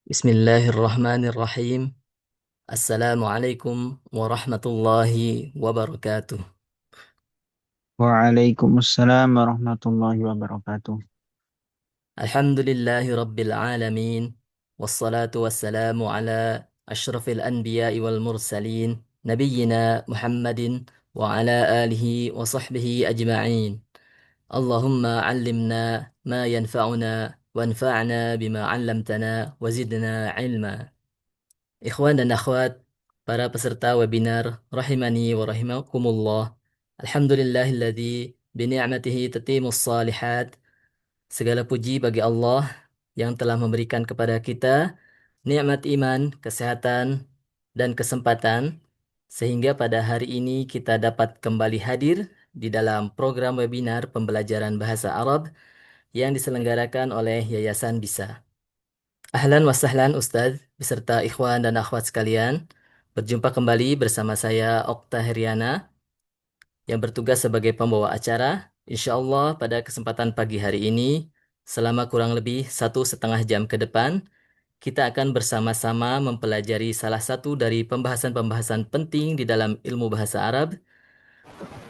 Bismillahirrahmanirrahim. Assalamualaikum warahmatullahi wabarakatuh. Waalaikumsalam warahmatullahi wabarakatuh. Alhamdulillahi rabbil alamin. Wassalatu wassalamu ala ashrafil anbiya'i wal mursalin. Nabiyyina Muhammadin wa ala alihi wa sahbihi ajma'in. Allahumma allimna ma yanfa'una wanfa'na bima 'allamtana wa zidna ilma. Ikhwan dan akhwat, para peserta webinar, rahimani wa rahimakumullah. Alhamdulillahilladzi bini'matihi tatimus salihat. Segala puji bagi Allah yang telah memberikan kepada kita nikmat iman, kesehatan, dan kesempatan, sehingga pada hari ini kita dapat kembali hadir di dalam program webinar pembelajaran bahasa Arab yang diselenggarakan oleh Yayasan Bisa. Ahlan wa sahlan Ustadz, beserta ikhwan dan akhwat sekalian. Berjumpa kembali bersama saya Okta Heriana yang bertugas sebagai pembawa acara. Insya Allah pada kesempatan pagi hari ini, selama kurang lebih 1,5 jam ke depan, kita akan bersama-sama mempelajari salah satu dari pembahasan-pembahasan penting di dalam ilmu bahasa Arab,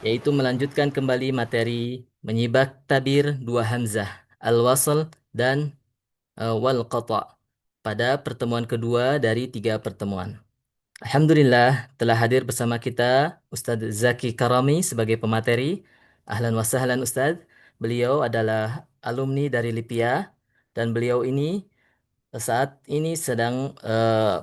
yaitu melanjutkan kembali materi menyibak tabir dua hamzah, al-wasl dan wal qata' pada pertemuan kedua dari 3 pertemuan. Alhamdulillah telah hadir bersama kita Ustadz Zaki Karami sebagai pemateri. Ahlan wa sahlan Ustadz. Beliau adalah alumni dari LIPIA dan beliau ini saat ini sedang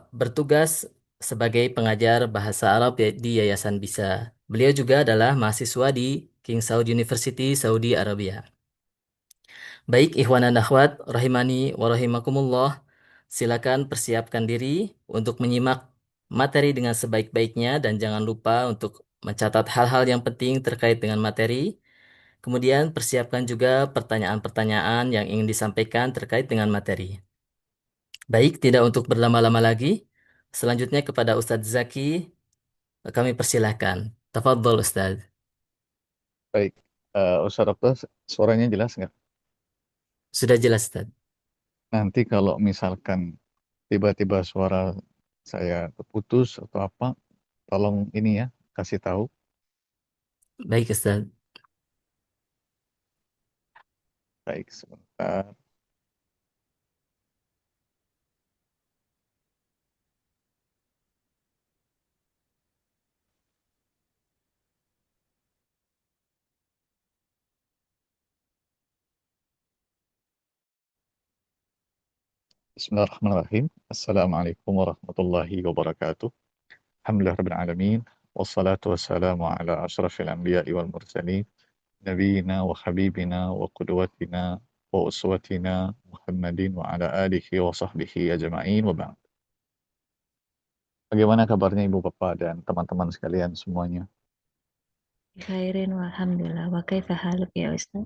bertugas sebagai pengajar bahasa Arab di Yayasan Bisa. Beliau juga adalah mahasiswa di King Saud University, Saudi Arabia. Baik, ikhwan dan akhwat, rahimani wa rahimakumullah. Silakan persiapkan diri untuk menyimak materi dengan sebaik-baiknya dan jangan lupa untuk mencatat hal-hal yang penting terkait dengan materi. Kemudian persiapkan juga pertanyaan-pertanyaan yang ingin disampaikan terkait dengan materi. Baik, tidak untuk berlama-lama lagi. Selanjutnya kepada Ustadz Zaki, kami persilahkan. Tafadhol Ustadz. Baik, Ustaz Dokter, suaranya jelas nggak? Sudah jelas Ustadz. Nanti kalau misalkan tiba-tiba suara saya terputus atau apa, tolong ini ya, kasih tahu. Baik Ustadz. Baik, sebentar. Bismillahirrahmanirrahim. Assalamualaikum warahmatullahi wabarakatuh. Alhamdulillah rabbil alamin. Wassalatu wassalamu ala asyrafil anbiya'i wal mursalin. Nabiyina wa habibina wa qudwatina wa uswatina Muhammadin wa ala alihi wa sahbihi ajma'in wa ba'd. Bagaimana kabarnya Ibu Bapak dan teman-teman sekalian semuanya? Khairin walhamdulillah. Wa kaifa haluk ya Ustaz?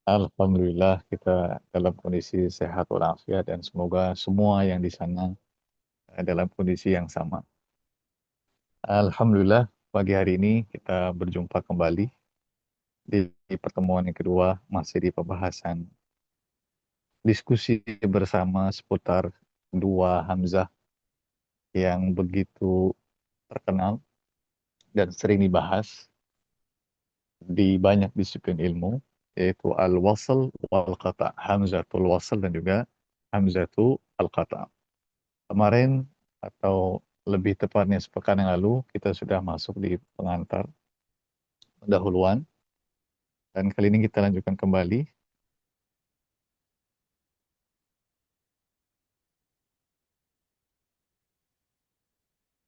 Alhamdulillah kita dalam kondisi sehat walafiat dan semoga semua yang di sana dalam kondisi yang sama. Alhamdulillah pagi hari ini kita berjumpa kembali di pertemuan yang kedua masih di pembahasan diskusi bersama seputar dua hamzah yang begitu terkenal dan sering dibahas di banyak disiplin ilmu, yaitu al-wasl wal qata, hamzatul wasl dan juga hamzatul al-qata. Kemarin atau lebih tepatnya sepekan yang lalu kita sudah masuk di pengantar pendahuluan dan kali ini kita lanjutkan kembali.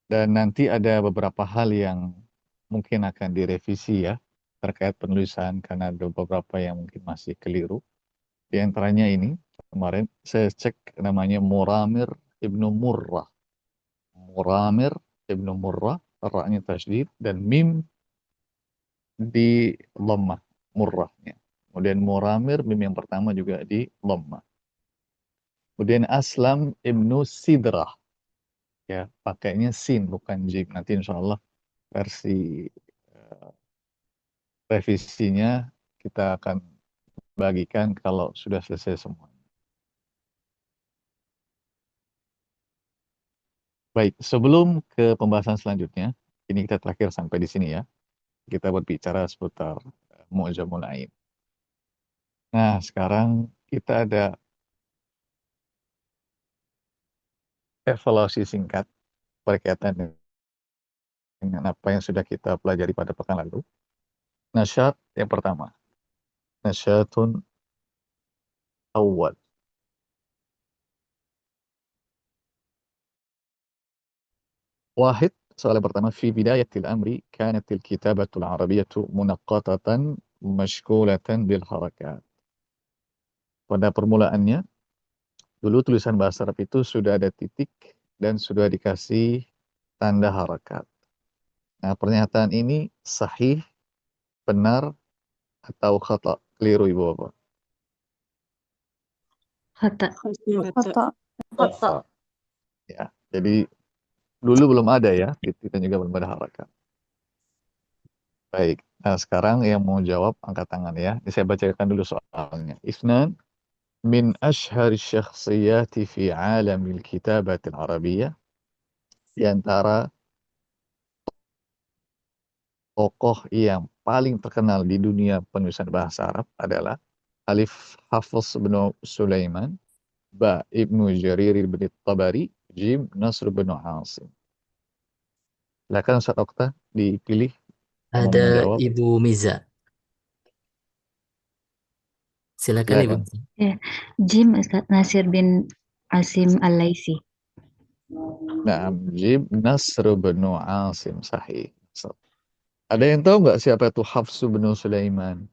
Dan nanti ada beberapa hal yang mungkin akan direvisi ya terkait penulisan karena ada beberapa yang mungkin masih keliru. Di antaranya ini kemarin saya cek namanya Muramir Ibnu Murrah. Muramir Ibnu Murrah, ra-nya tasydid dan mim di dhammah murrahnya. Kemudian Muramir mim yang pertama juga di dhammah. Kemudian Aslam Ibnu Sidrah, ya pakainya sin bukan jim. Nanti insya Allah versi eh, revisinya kita akan bagikan kalau sudah selesai semua. Baik, sebelum ke pembahasan selanjutnya, ini kita terakhir sampai di sini ya. Kita berbicara seputar Mu'jamul Ain. Nah, sekarang kita ada evaluasi singkat berkaitan dengan apa yang sudah kita pelajari pada pekan lalu. Nasyat yang pertama. Nasyatun awal. Wahid, soal yang pertama. Fi bidayatil amri, kanatil kitabatul arabiyatu munaqqatatan mashkulatan bil harakat. Pada permulaannya, dulu tulisan bahasa Arab itu sudah ada titik dan sudah dikasih tanda harakat. Nah, pernyataan ini sahih, benar, atau khata? Keliru, Ibu Bapak. Kata. Kata. Kata. Ya, jadi dulu belum ada ya, titik dan juga belum ada harakat. Baik, nah sekarang yang mau jawab angkat tangan ya. Ini saya bacakan dulu soalnya. Ifnan min ashhari syakhsiyati fi alamil kitabatil arabiyyah. Di antara tokoh yang paling terkenal di dunia penulisan bahasa Arab adalah Alif Hafiz bin Sulaiman, Ba Ibnu Jarir bin Tabari, Jim Nasr bin Asim. Silakan Ustaz Okta dipilih yang mau Ada menjawab. Ibu Miza. Silakan Ibu Silakan. Miza. Ya, Jim Ustaz Nasir bin Asim Al-Laisi. Nah, Jim Nasr bin Asim sahih. Ada yang tahu nggak siapa itu Hafsu bin Sulaiman?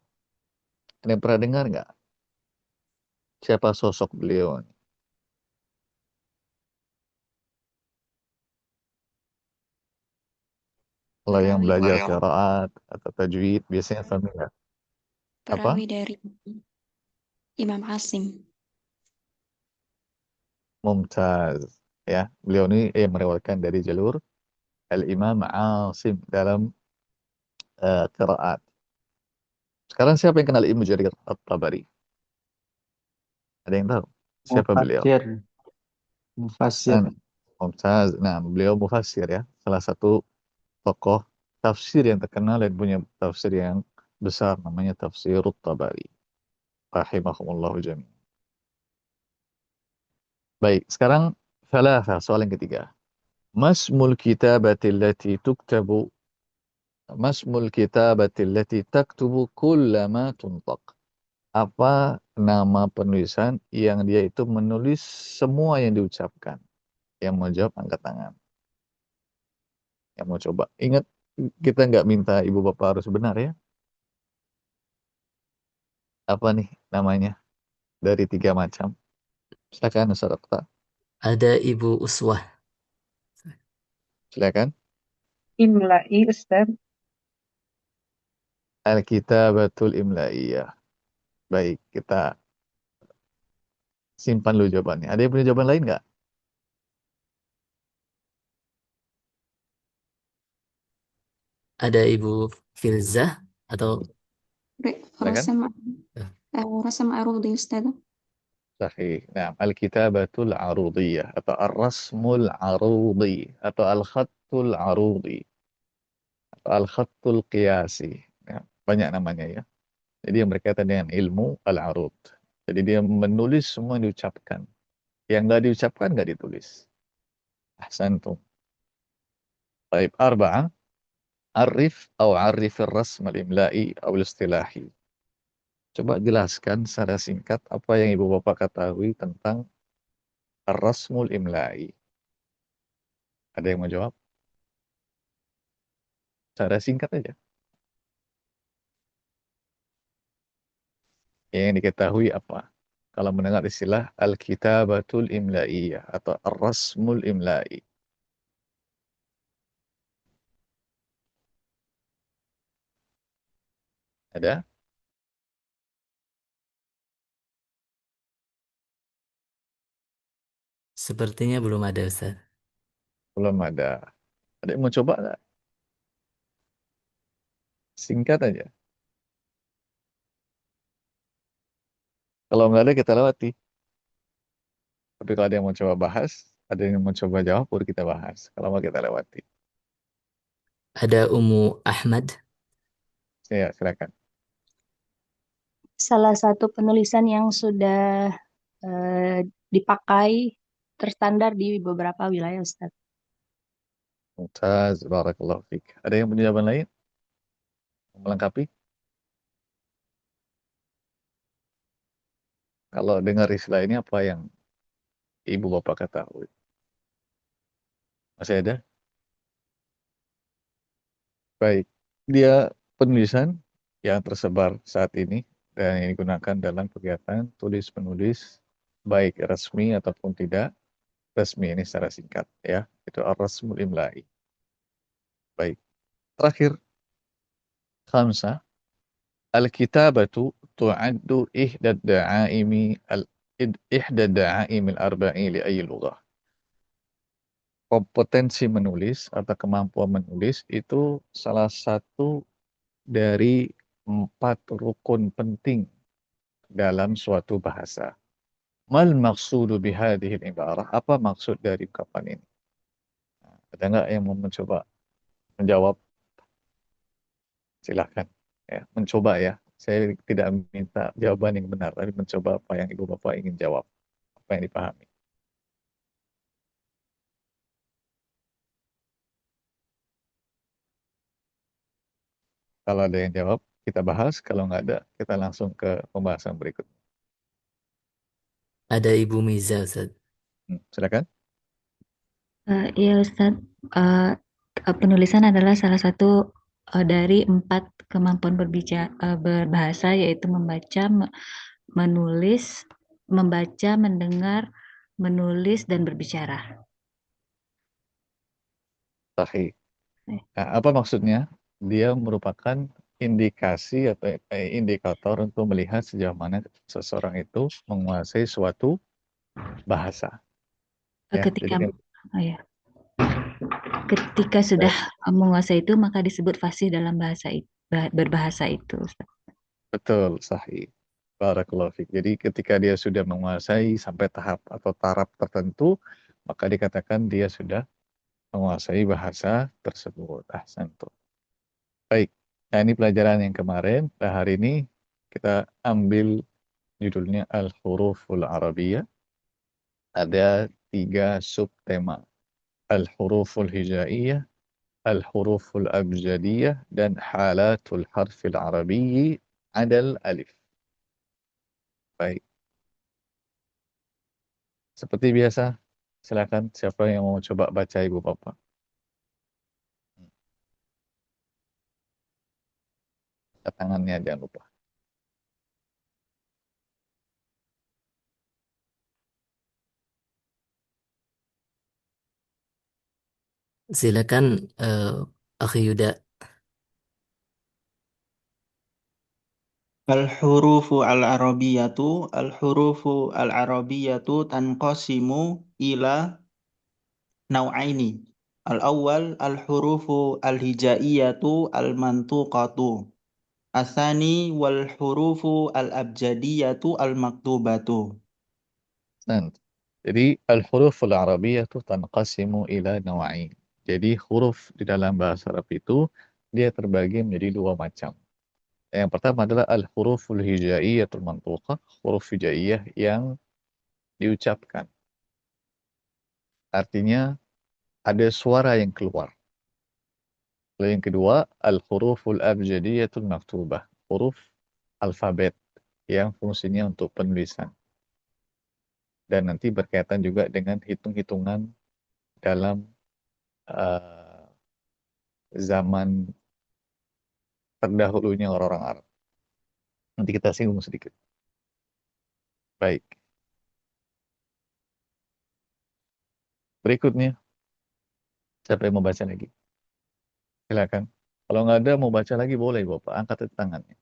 Ada yang pernah dengar nggak? Siapa sosok beliau? Kalau yang Perawi, belajar qiraat atau tajwid biasanya familiar. Apa? perawi dari Imam Asim. Mumtaz. Ya, beliau ini meriwayatkan dari jalur Al-Imam Asim dalam qiraat. Sekarang siapa yang kenal Ibnu Jarir At-Tabari? Ada yang tahu? Siapa beliau? Mufassir. Mufassir. Nah, Mumtaz. Nah, beliau mufassir ya. Salah satu tokoh tafsir yang terkenal dan punya tafsir yang besar namanya Tafsirut Tabari. Rahimahumullahu jami'an. Baik, sekarang soal yang ketiga. Masmul kitabati allati tuktabu Masmul kitabati allati taktubu kullama tuntaq. Apa nama penulisan yang dia itu menulis semua yang diucapkan? Yang mau jawab angkat tangan. Yang mau coba. Ingat, kita nggak minta ibu bapak harus benar ya. Apa nih namanya? Dari 3 macam. Silakan Ustaz Okta. Ada Ibu Uswah. Silakan. Imla'i Ustaz. Al-Kitabatul Imla'iyah. Baik, kita simpan dulu jawabannya. Ada yang punya jawaban lain nggak? Ada Ibu Filzah atau Silakan. Rasam Rasam Arudi Ustaz. Sahih. Nah, Al-Kitabatul Arudiyah atau Ar-Rasmul Arudi atau Al-Khattul Arudi atau Al-Khattul Qiyasi. Ya, banyak namanya ya. Jadi yang berkaitan dengan ilmu Al-Arud. Jadi dia menulis semua yang diucapkan. Yang nggak diucapkan nggak ditulis. Ahsantum. Baik, arba'ah. Arif atau arif ar-rasm al-imla'i atau istilahi. Coba jelaskan secara singkat apa yang Ibu Bapak ketahui tentang ar-rasmul imla'i. Ada yang mau jawab? Secara singkat aja. Yang diketahui apa? Kalau mendengar istilah al-kitabatul imla'iyah atau ar-rasmul imla'i. Ada? sepertinya belum ada Ustaz. Belum ada. Ada yang mau coba nggak? Singkat aja. Kalau nggak ada kita lewati. Tapi kalau ada yang mau coba bahas, Ada yang mau coba jawab, baru kita bahas. Kalau mau kita lewati. Ada Ummu Ahmad. Ya, silakan. Salah satu penulisan yang sudah dipakai terstandar di beberapa wilayah, Ustaz. Mumtaz, barakallahu fiik. Ada yang punya jawaban lain? Melengkapi? Kalau dengar istilah ini, apa yang ibu bapak ketahui? Masih ada? Baik. Dia penulisan yang tersebar saat ini dan yang digunakan dalam kegiatan tulis-menulis baik resmi ataupun tidak resmi, ini secara singkat ya. Itu ar-rasmul imla'i. Baik. Terakhir, khamsah, al-kitabatu tu'addu ihda da'aimi ihda da'aimil arba'i li ayyi lughah. Kompetensi menulis atau kemampuan menulis itu salah satu dari 4 rukun penting dalam suatu bahasa. Mal maqsudu bihadihil ibarah? Apa maksud dari ungkapan ini? Ada nggak yang mau mencoba menjawab? Silahkan. Ya, mencoba ya. Saya tidak minta jawaban yang benar, tapi mencoba apa yang ibu bapak ingin jawab, apa yang dipahami. Kalau ada yang jawab, kita bahas. Kalau nggak ada, kita langsung ke pembahasan berikut. Ada Ibu Miza, Ustaz. Silakan. Iya Ustaz, penulisan adalah salah satu dari 4 kemampuan berbahasa, yaitu membaca, menulis, membaca, mendengar, menulis, dan berbicara. Sahih. Eh. Nah, apa maksudnya? Dia merupakan indikasi atau indikator untuk melihat sejauh mana seseorang itu menguasai suatu bahasa. Ya, Ketika jadi ya. Ketika sudah menguasai itu, maka disebut fasih dalam bahasa berbahasa itu, Ustaz. betul, sahih. Barakallahu fiik. Jadi ketika dia sudah menguasai sampai tahap atau taraf tertentu, maka dikatakan dia sudah menguasai bahasa tersebut. Ahsantu. Baik. Nah, ini pelajaran yang kemarin. Nah, hari ini kita ambil judulnya Al-Huruful Arabiyah. Ada 3 subtema. Al-Huruful Hijaiyah, Al-Huruful Abjadiyah, dan Halatul Harfil Arabiyyi Adal Alif. Baik. Seperti biasa, silakan siapa yang mau coba baca Ibu Bapak. Tangannya jangan lupa. Silakan Akhi Yuda. Al-hurufu al-arabiyatu tanqasimu ila naw'aini. Al-awwal al-hurufu al-hijaiyatu al-mantuqatu. Asani wal hurufu al-abjadiyatu al-maktubatu. Jadi al-huruful arabiyah itu tanqasimu ila naw'ain. Jadi huruf di dalam bahasa Arab itu dia terbagi menjadi 2 macam. Yang pertama adalah al-huruful hijaiyatul mantuqah, huruf hijaiyah yang diucapkan. Artinya ada suara yang keluar. Lalu yang kedua, al-huruful abjadiyatul maktubah, huruf alfabet yang fungsinya untuk penulisan. Dan nanti berkaitan juga dengan hitung-hitungan dalam zaman terdahulunya orang-orang Arab. Nanti kita singgung sedikit. Baik. Berikutnya, siapa yang mau baca lagi? Silakan. Kalau nggak ada mau baca lagi boleh Bapak, angkat tangannya.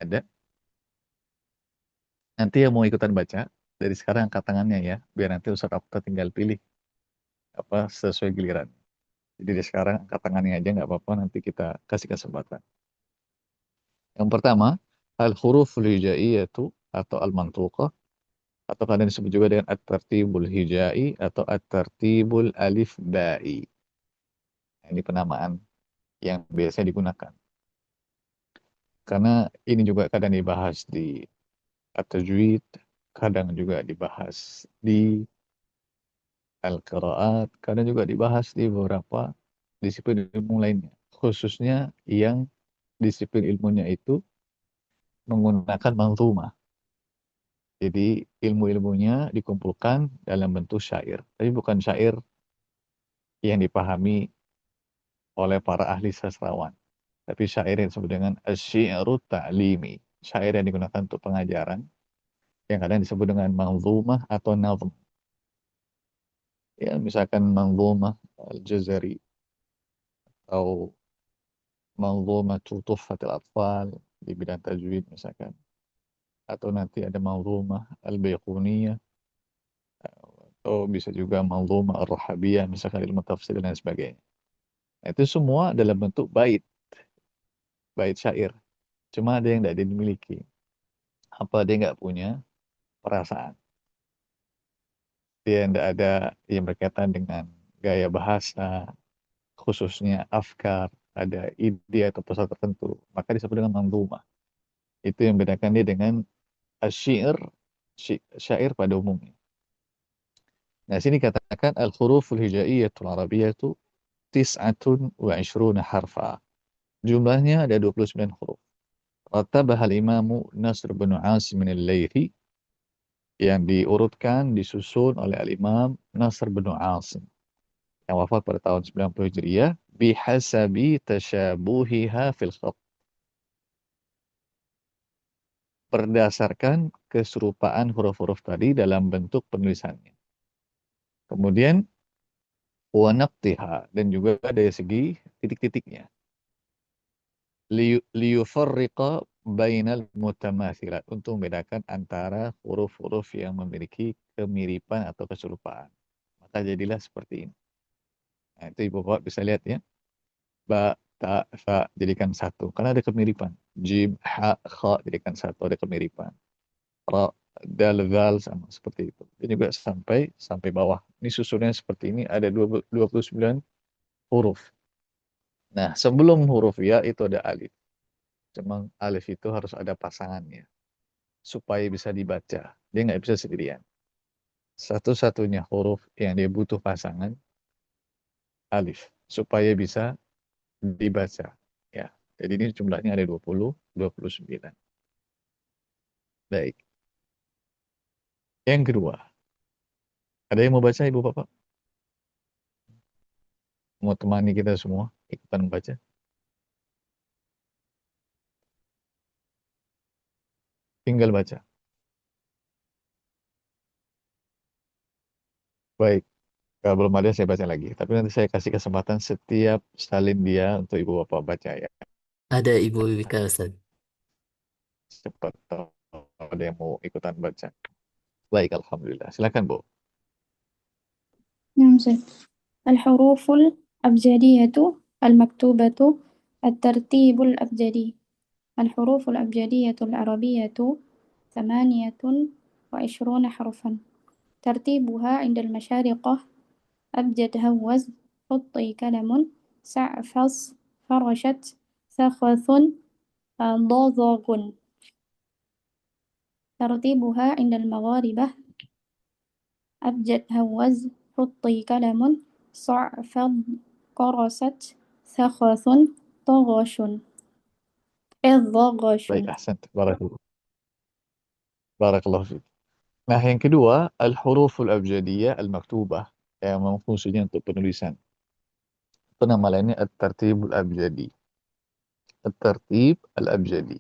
Ada? Nanti yang mau ikutan baca, dari sekarang angkat tangannya ya, biar nanti Ustaz Abta tinggal pilih apa sesuai giliran. Jadi dari sekarang angkat tangannya aja nggak apa-apa, nanti kita kasih kesempatan. Yang pertama, al-huruful hijaiyatu atau al-mantuqah, atau kadang disebut juga dengan at-tartibul hijai atau at-tartibul alif ba'i. Ini penamaan yang biasa digunakan. Karena ini juga kadang dibahas di at-tajwid, kadang juga dibahas di al-qiraat, kadang juga dibahas di beberapa disiplin ilmu lainnya. Khususnya yang disiplin ilmunya itu menggunakan manzumah. Jadi ilmu-ilmunya dikumpulkan dalam bentuk syair. Tapi bukan syair yang dipahami oleh para ahli sastrawan. Tapi syair yang disebut dengan asy-syi'ru ta'limi. Syair yang digunakan untuk pengajaran. Yang kadang disebut dengan manzumah atau nazm. Ya, misalkan manzumah al-Jazari atau manzumah tuhfatil atfal di bidang tajwid misalkan. Atau nanti ada manzumah al-Baiquniyah atau bisa juga manzumah ar-Rahabiyah misalkan ilmu tafsir dan lain sebagainya. Nah, itu semua dalam bentuk bait syair. Cuma ada yang tidak dimiliki. Apa dia nggak punya perasaan. Dia tidak ada yang berkaitan dengan gaya bahasa, khususnya afkar, ada ide atau pesan tertentu. Maka disebut dengan manzumah. Itu yang membedakan dia dengan asy-syi'r, syair pada umumnya. Nah, sini katakan al-huruful hijaiyatul arabiyyatu tis'atun wa ishruna harfa. Jumlahnya ada 29 huruf. Rattabah al-imamu Nasr bin Asim al-Laythi, yang diurutkan, disusun oleh al-imam Nasr bin Asim yang wafat pada tahun 90 Hijriah bihasabi tasyabuhiha fil khat, berdasarkan keserupaan huruf-huruf tadi dalam bentuk penulisannya. Kemudian wa naqtiha, dan juga dari segi titik-titiknya. Liyufarriqa bainal mutamathilat, untuk membedakan antara huruf-huruf yang memiliki kemiripan atau keserupaan. Maka jadilah seperti ini. Nah, itu Ibu Bapak bisa lihat ya. Ba, ta, fa jadikan satu. Karena ada kemiripan. Jim, ha, kha jadikan satu. Ada kemiripan. Ra, dal, zal sama seperti itu. Ini juga sampai bawah. Ini susunnya seperti ini. Ada 29 huruf. Nah, sebelum huruf ya itu ada alif. Cuma alif itu harus ada pasangannya. Supaya bisa dibaca. Dia nggak bisa sendirian. Satu-satunya huruf yang dia butuh pasangan, alif. Supaya bisa dibaca. Ya. Jadi ini jumlahnya ada 29. Baik. Yang kedua. Ada yang mau baca Ibu Bapak? Mau temani kita semua ikutan baca? Tinggal baca. Baik. Kalau belum ada saya baca lagi. Tapi nanti saya kasih kesempatan setiap salin dia untuk Ibu Bapak baca ya. Ada Ibu Wika Ustaz. Cepat tahu ada yang mau ikutan baca. Baik, Alhamdulillah. Silakan Bu. نعم سيد. الحروف الأبجدية المكتوبة الترتيب الأبجدي. الحروف الأبجدية العربية 28 حرفا. ترتيبها عند المشارقة أبجد هوز حطي كلم سعفص فرشت ثخث ضاضغ. ترتيبها عند المغاربة أبجد هوز حطي كلم صعفض قرست ثخث طغش ضغش. Baik, ahsan. Barakallahu. Barakallahu fiik. Nah, yang kedua, al-huruful abjadiyah al-maktubah, yang memang fungsinya untuk penulisan. Itu nama lainnya at-tartibul abjadi. At-tartib al-abjadi.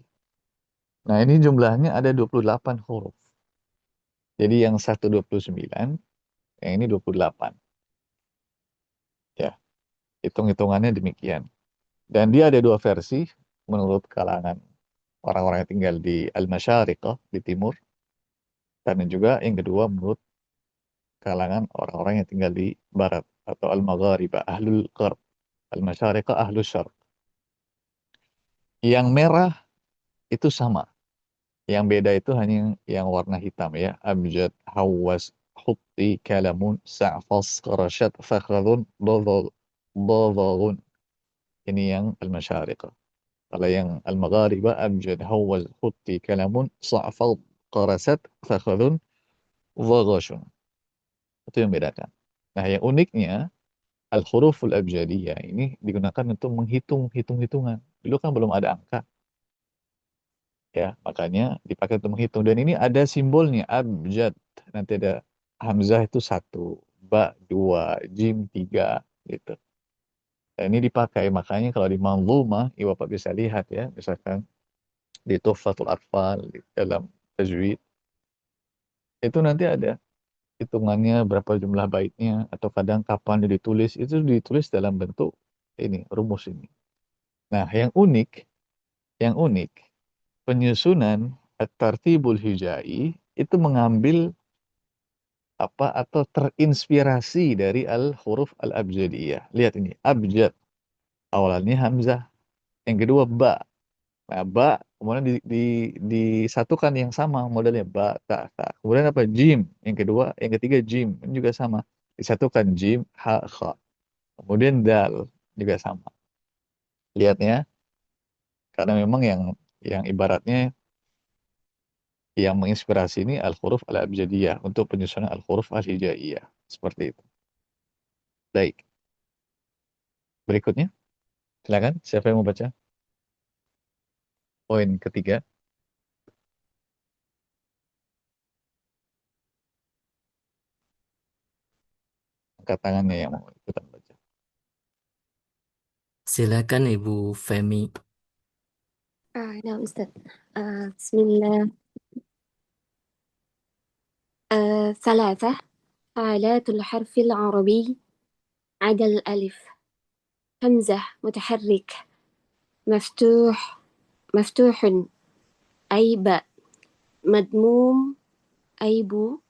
Nah, ini jumlahnya ada 28 huruf. Jadi yang satu 29, yang ini 28. Ya, hitung-hitungannya demikian. Dan dia ada dua versi menurut kalangan orang-orang yang tinggal di Al-Masyariqah, di timur. Dan juga yang kedua menurut kalangan orang-orang yang tinggal di barat atau Al-Magharibah, Ahlul Qarb. Al-Masyariqah, Ahlul Syarq. Yang merah itu sama. Yang beda itu hanya yang warna hitam ya. Abjad, hawas, hutti, kalamun, sa'fas, qarashat, fakhradun, dodorun. Ini yang al-masyariqah. Kalau yang al-magharibah, abjad, hawas, hutti, kalamun, sa'fas, qarasat, fakhradun, dodashun. Itu yang bedakan. Nah, yang uniknya, al-huruful abjadiyah ini digunakan untuk menghitung hitung-hitungan. Dulu kan belum ada angka. Ya, makanya dipakai untuk menghitung. Dan ini ada simbolnya, abjad. Nanti ada hamzah itu 1, ba 2, jim 3, gitu. Dan ini dipakai, makanya kalau di manzumah, Ibu Bapak bisa lihat ya, misalkan di Tuhfatul Atfal, di dalam tajwid, itu nanti ada hitungannya berapa jumlah baitnya, atau kadang kapan ditulis, itu ditulis dalam bentuk ini, rumus ini. Nah, yang unik, penyusunan at-tartibul hijai itu mengambil apa atau terinspirasi dari al-huruf al-abjadiyah. Lihat ini, abjad. Awalnya hamzah, yang kedua ba. Nah, ba kemudian disatukan yang sama modelnya ba ta ta. Kemudian apa? Jim. Yang kedua, yang ketiga jim. Ini juga sama. Disatukan jim ha kha. Kemudian dal juga sama. Lihatnya, karena memang yang ibaratnya yang menginspirasi ini al-huruf al-abjadiyah untuk penyusunan al-huruf al-hijaiyah. Seperti itu. Baik. Berikutnya, silakan. Siapa yang mau baca? Poin ketiga. Angkat tangannya yang mau ikutan baca. Silakan Ibu Femi. نعم أستاذ. بسم الله. 3 حالات الحرف العربي عدا الألف: همزة متحرك، مفتوح أي باء، مضموم أي بو،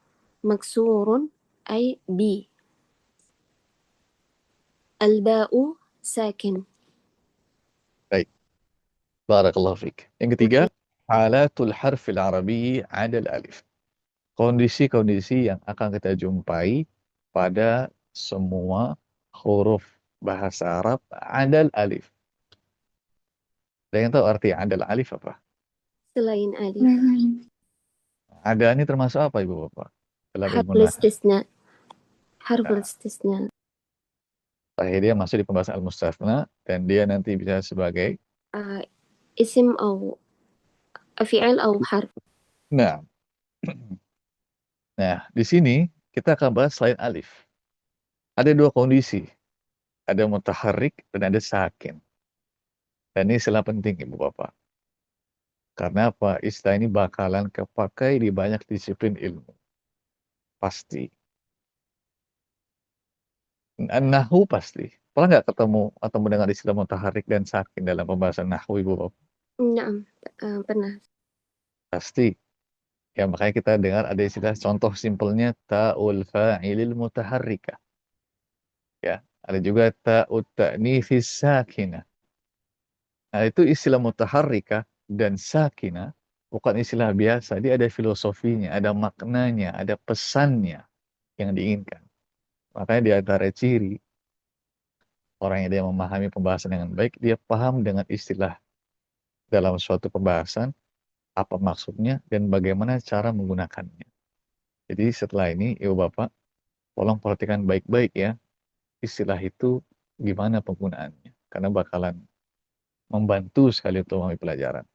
مكسور أي بي. الباء ساكن. Baik. Barakallahu fiik. Yang ketiga, halatul harfil arabi adal alif. Kondisi-kondisi yang akan kita jumpai pada semua huruf bahasa Arab adal alif. Ada yang tahu arti adal alif apa? selain alif. Ada ini termasuk apa Ibu Bapak? Dalam حرف ilmu nahwu. الاستثناء. حرف Nah, الاستثناء. akhirnya masuk di pembahasan al-mustathna dan dia nanti bisa sebagai اسم أو فعل أو حرف. nah. Nah, di sini kita akan bahas selain alif. Ada 2 kondisi. Ada mutaharrik dan ada sakin. Dan ini istilah penting Ibu Bapak. Karena apa? Istilah ini bakalan kepakai di banyak disiplin ilmu. Pasti. Nahwu pasti. Pernah nggak ketemu atau mendengar istilah mutaharrik dan sakin dalam pembahasan nahwu Ibu Bapak? نعم. pernah. Pasti. Ya makanya kita dengar ada istilah contoh simpelnya ta'ul fa'ilil mutaharrika. Ya, ada juga ta'ut ta'nifis sakinah. Nah, itu istilah mutaharrika dan sakinah bukan istilah biasa, dia ada filosofinya, ada maknanya, ada pesannya yang diinginkan. Makanya di antara ciri orang yang dia memahami pembahasan dengan baik, dia paham dengan istilah dalam suatu pembahasan, apa maksudnya, dan bagaimana cara menggunakannya. Jadi setelah ini, Ibu Bapak, tolong perhatikan baik-baik ya, istilah itu gimana penggunaannya. Karena bakalan membantu sekali untuk memahami pelajaran.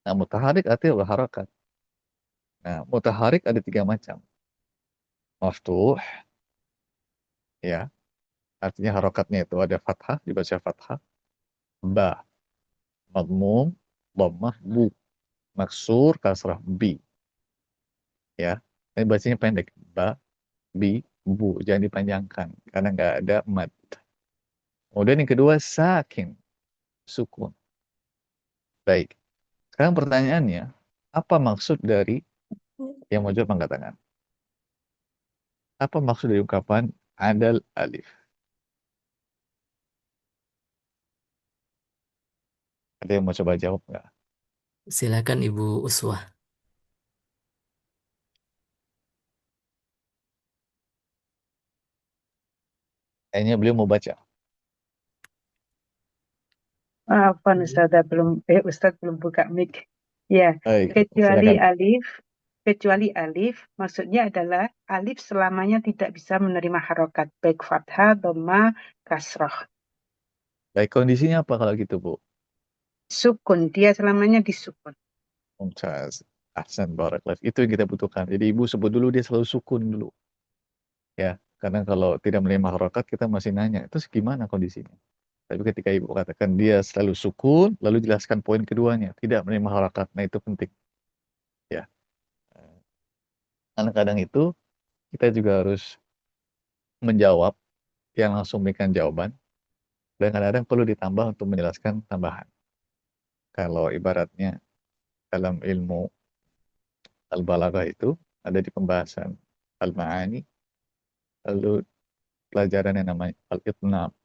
Nah, mutaharik artinya berharakat. Nah, mutaharik ada 3 macam. Maftuh, ya, artinya harokatnya itu ada fathah, dibaca fathah. Ba, madmum, dhammah, bu. Maksur, kasrah, bi. Ya, ini bacanya pendek. Ba, bi, bu. Jangan dipanjangkan, karena nggak ada mad. Kemudian yang kedua, sakin. Sukun. Baik. Sekarang pertanyaannya, apa maksud dari yang mau jawab angkat tangan? Apa maksud dari ungkapan adal alif? Ada yang mau coba jawab nggak? Silakan Ibu Uswah. Kayaknya beliau mau baca. Maafkan Ustazah Ustaz belum buka mic. Ya, Baik, kecuali silakan. alif maksudnya adalah alif selamanya tidak bisa menerima harokat baik fathah, dhamma, kasroh. Baik, kondisinya apa kalau gitu, Bu? Sukun, dia selamanya disukun. Mumtaz. Ahsan, barakallah. Itu yang kita butuhkan. Jadi Ibu sebut dulu dia selalu sukun dulu. Ya, karena kalau tidak menerima harokat kita masih nanya, itu gimana kondisinya? Tapi ketika Ibu katakan dia selalu sukun, lalu jelaskan poin keduanya, tidak menerima harokat. Nah, itu penting. Ya. Karena kadang itu kita juga harus menjawab yang langsung memberikan jawaban, dan kadang-kadang perlu ditambah untuk menjelaskan tambahan. Kalau ibaratnya dalam ilmu al-balaghah itu ada di pembahasan al-ma'ani, lalu pelajaran yang namanya al-itnab.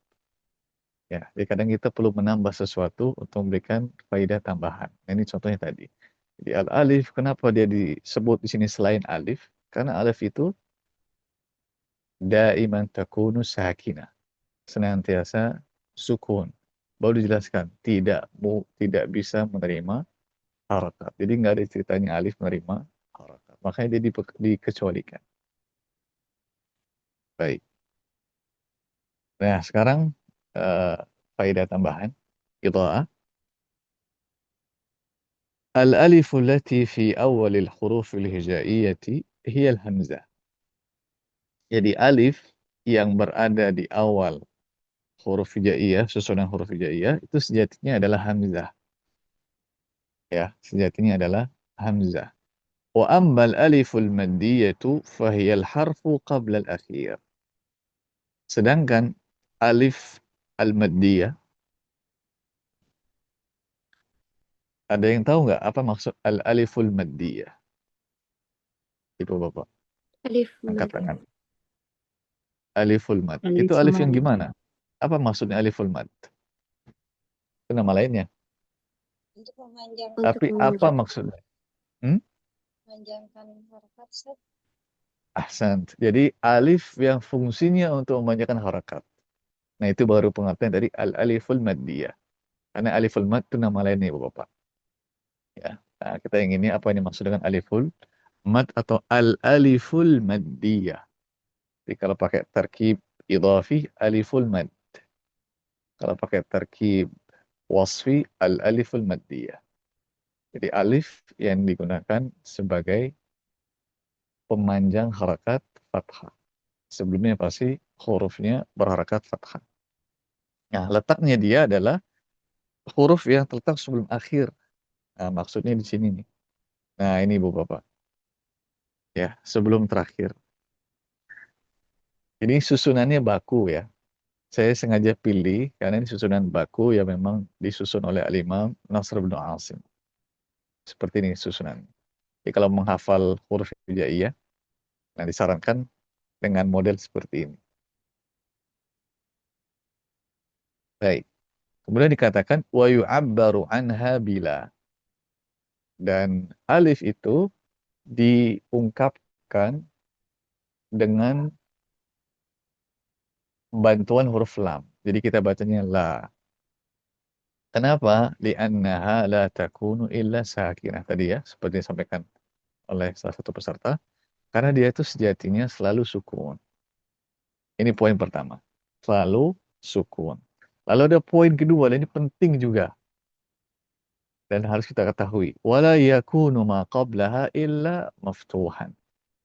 Ya, jadi kadang kita perlu menambah sesuatu untuk memberikan faidah tambahan. Nah, ini contohnya tadi. Jadi al-alif, kenapa dia disebut di sini selain alif? Karena alif itu daiman takunu sakinah, senantiasa sukun. Baru dijelaskan, tidak bisa menerima harakat. Jadi nggak ada ceritanya alif menerima harakat. Makanya dia dikecualikan. Baik. Nah, sekarang faedah tambahan. Idha'ah. Al-alif allati fi awalil huruf al-hijaiyati hiya al-hamzah. Jadi alif yang berada di awal huruf hijaiyah, susunan huruf hijaiyah, itu sejatinya adalah hamzah. Ya, sejatinya adalah hamzah. Wa ammal aliful maddiyatu fahiyal harfu qabla al-akhir. Sedangkan alif al-maddiyah, ada yang tahu nggak apa maksud al-aliful maddiyah? Ibu Bapak, Alif angkat mad. tangan. Aliful mad. Alif Itu alif yang mad. gimana? Apa maksudnya aliful mad? Itu nama lainnya. Untuk memanjang, Untuk Tapi apa maksudnya? memanjangkan harakat Ustaz. Ahsan. Jadi alif yang fungsinya untuk memanjangkan harakat. Nah, itu baru pengertian dari al-aliful maddiyah. Karena aliful mad itu nama lainnya, Ibu Bapak. Ya. Nah, kita inginnya apa yang dimaksud dengan aliful mad atau al-aliful maddiyah. Jadi kalau pakai terkib idhafi, aliful mad. Kalau pakai terkib wasfi, al-aliful maddiyah. Jadi alif yang digunakan sebagai pemanjang harakat fathah. Sebelumnya pasti hurufnya berharakat fathah. Nah, letaknya dia adalah huruf yang terletak sebelum akhir. Nah, maksudnya di sini nih. Nah, ini Ibu Bapak. Ya, sebelum terakhir. Ini susunannya baku ya. Saya sengaja pilih karena ini susunan baku yang memang disusun oleh Al-Imam Nasr bin Asim. Seperti ini susunan. Jadi kalau menghafal huruf hijaiyah, nah disarankan dengan model seperti ini. Baik. Kemudian dikatakan wa yu'abbaru anha bila. Dan alif itu diungkapkan dengan bantuan huruf lam. Jadi kita bacanya la. Kenapa? Li'annaha la takunu illa sakinah. Tadi ya, seperti disampaikan oleh salah satu peserta. Karena dia itu sejatinya selalu sukun. Ini poin pertama. Selalu sukun. Lalu ada poin kedua, dan ini penting juga. Dan harus kita ketahui. Wala yakunu ma qablaha illa maftuhan.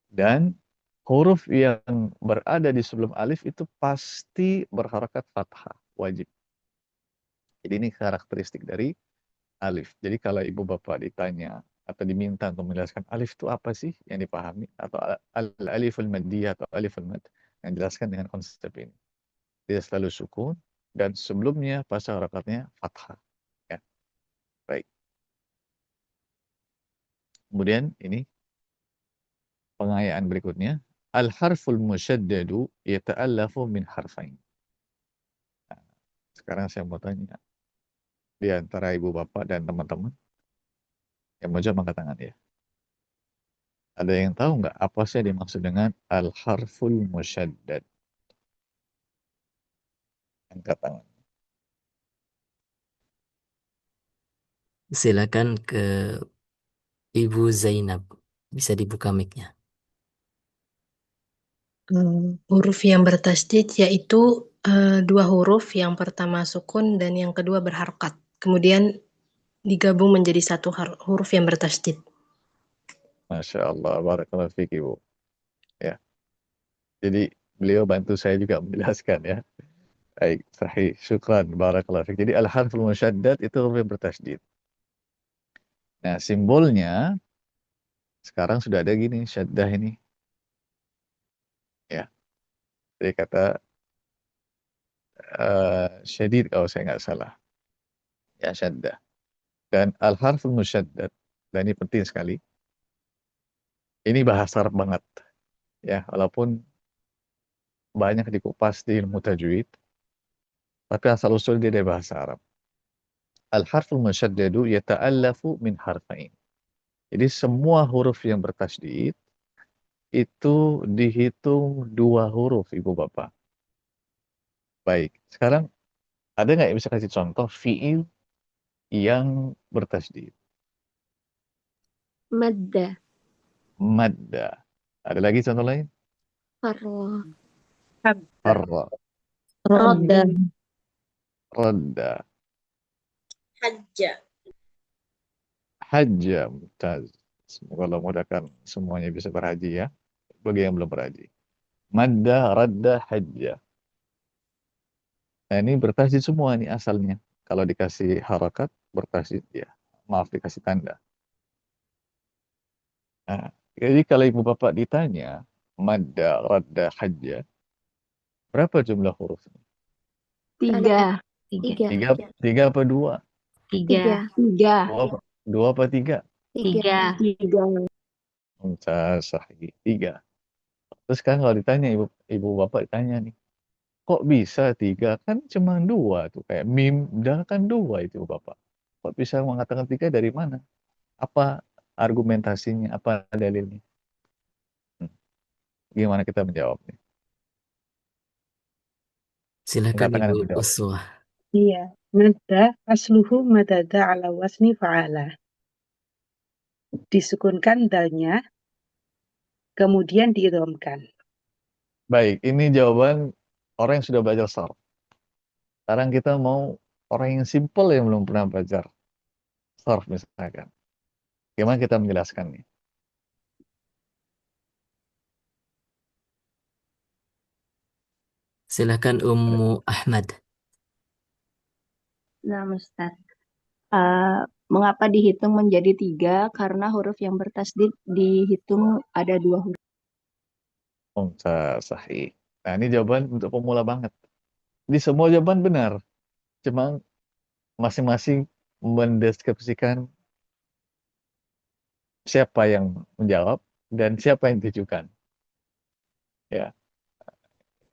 Dan huruf yang berada di sebelum alif itu pasti berharakat fathah. Wajib. Jadi ini karakteristik dari alif. Jadi kalau ibu bapak ditanya atau diminta untuk menjelaskan alif itu apa sih yang dipahami, atau al-aliful maddiyah atau aliful mad, yang jelaskan dengan konsep ini. Dia selalu sukun dan sebelumnya pas harakatnya fathah. Ya. Baik. Kemudian ini pengayaan berikutnya. Al-harful musyaddadu yata'allafu min harfain. Sekarang saya mau tanya di antara ibu bapak dan teman-teman, Yang mau jawab angkat tangan ya. Ada yang tahu nggak apa sih yang dimaksud dengan al-harful musyaddad? Angkat tangan. Silakan ke Ibu Zainab. Bisa dibuka mic-nya. Huruf yang bertasydid yaitu dua huruf, yang pertama sukun dan yang kedua berharokat. Kemudian digabung menjadi satu huruf yang bertasydid. Masya Allah, barakallahu fiik Ibu. Ya, jadi beliau bantu saya juga menjelaskan ya. Baik, sahih, syukran, barakallahu fiik. Jadi al-harful musyaddad itu huruf yang bertasydid. Nah, simbolnya sekarang sudah ada gini, syaddah ini. Ya, jadi kata syadid kalau saya nggak salah. Ya, syaddah. Dan al-harful musyaddad, dan ini penting sekali. Ini bahasa Arab banget. Ya, walaupun banyak dikupas di ilmu tajwid, tapi asal usul dia dari bahasa Arab. Al-harful musyaddadu yata'allafu min harfain. Jadi semua huruf yang bertasydid itu dihitung dua huruf, Ibu Bapak. Baik, sekarang ada nggak yang bisa kasih contoh fiil yang bertasydid? Madda. Madda. Ada lagi contoh lain? Farwa. Harra. Rodda. Radda. Hajja. Hajja. Mumtaz. Semoga Allah mudahkan semuanya bisa berhaji ya. Bagi yang belum berhaji. Madda, radda, hajja. Nah ini bertasydid semua nih asalnya. Kalau dikasih harakat, bertasydid ya. Maaf, dikasih tanda. Nah, jadi kalau ibu bapak ditanya, madda, radda, hajja, berapa jumlah hurufnya? 3. Tiga apa dua? 3. Dua apa tiga? 3. Sahih, tiga. Terus kan kalau ditanya ibu bapak ditanya nih, kok bisa tiga? Kan cuma dua tuh, kayak mim, dah kan dua itu bapak. Kok bisa mengatakan tiga dari mana? Apa argumentasinya? Apa dalilnya? Gimana kita menjawabnya? Silakan Angkat tangan Ibu yang menjawab. Uswah. Iya, madda asluhu madada ala wasni fa'ala. Disukunkan dalnya, kemudian diidghamkan. Baik, ini jawaban orang yang sudah belajar sarf. Sekarang kita mau orang yang simple yang belum pernah belajar sarf misalkan. Gimana kita menjelaskannya? Silakan Ummu Ahmad. Nah, Ustaz. Mengapa dihitung menjadi 3? Karena huruf yang bertasydid dihitung ada 2 huruf. Sahih. Nah, ini jawaban untuk pemula banget. Jadi semua jawaban benar. Cuma masing-masing mendeskripsikan siapa yang menjawab dan siapa yang ditujukan. Ya.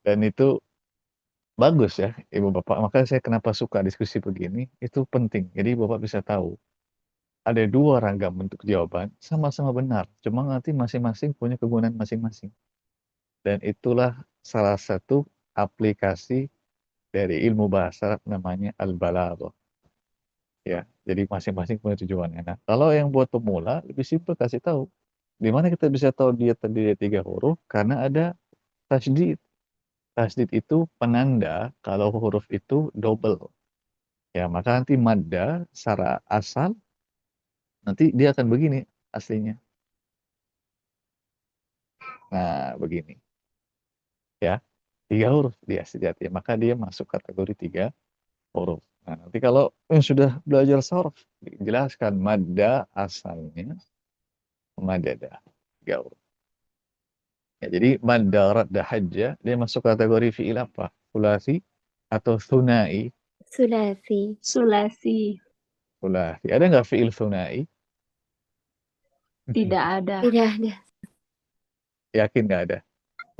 Dan itu bagus ya, Ibu Bapak. Makanya saya kenapa suka diskusi begini, itu penting. Jadi Bapak bisa tahu ada dua ragam bentuk jawaban, sama-sama benar. Cuma nanti masing-masing punya kegunaan masing-masing. Dan itulah salah satu aplikasi dari ilmu bahasa Arab namanya al-balaghah. Ya, jadi masing-masing punya tujuannya. Nah, kalau yang buat pemula lebih simpel kasih tahu. Di mana kita bisa tahu dia terdiri dari 3 huruf? Karena ada tasydid. Tasydid itu penanda kalau huruf itu double. Ya, maka nanti madda secara asal nanti dia akan begini aslinya. Nah, begini. Ya, 3 huruf dia sejati. Maka dia masuk kategori 3 huruf. Nah, nanti kalau sudah belajar sarf, dijelaskan madda asalnya madada. 3 huruf. Ya, jadi madda, radda, hajja, dia masuk kategori fi'il apa? Sulasi atau thunai? Sulasi. Sulasi. Sulasi. Ada nggak fi'il thunai? Tidak ada. Tidak ada. Yakin nggak ada?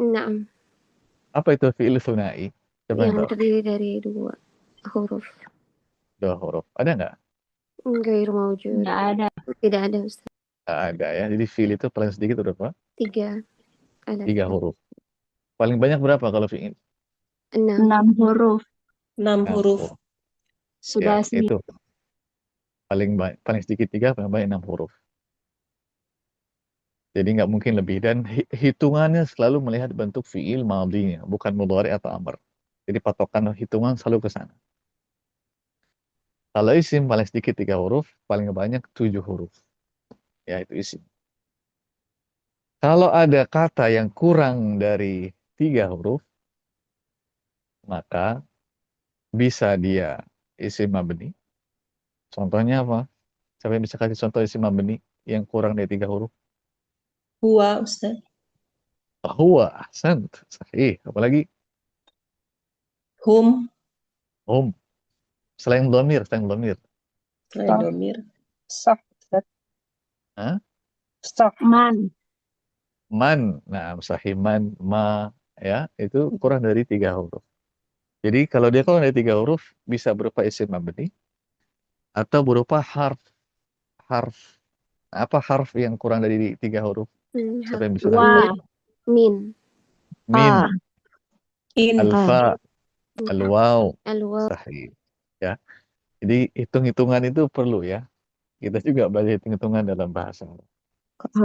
Naam. Apa itu fi'il thunai? Coba yang Yang tahu. terdiri dari 2 huruf. 2 huruf. Ada nggak? Ghairu mawjud. Tidak ada. Tidak ada Ustaz. Nggak ada ya. Jadi fi'il itu paling sedikit berapa? 3 ada 3 huruf. Paling banyak berapa kalau fi'il? 6. 6 huruf. 6 6 huruf. huruf. Ya, Sudasi. itu. Paling sedikit 3, paling banyak 6 huruf. Jadi nggak mungkin lebih. Dan hitungannya selalu melihat bentuk fi'il madhinya, bukan mudhari atau amr. Jadi patokan hitungan selalu ke sana. Kalau isim paling sedikit 3 huruf, paling banyak 7 huruf. Ya, itu isim. Kalau ada kata yang kurang dari 3 huruf, maka bisa dia isim mabni. Contohnya apa? Siapa yang bisa kasih contoh isim mabni yang kurang dari 3 huruf? Huwa, Ustaz. Huwa, ahsant. Sahih. Apalagi? Hum, Selain dhamir. selain Soh, domir. soh, Ustaz. Hah? Soh. Man. Man. Nah, sahih man, ma, ya, itu kurang dari 3 huruf. Jadi kalau dia kurang dari 3 huruf, bisa berupa isim mabni atau berupa harf. Apa harf yang kurang dari 3 huruf? Siapa yang bisa kasih Wa. contoh? Min. Min, A. In. alfa, alwaw. Al-waw. Sahih. Ya. Jadi hitung-hitungan itu perlu ya. Kita juga belajar hitung-hitungan dalam bahasa Arab.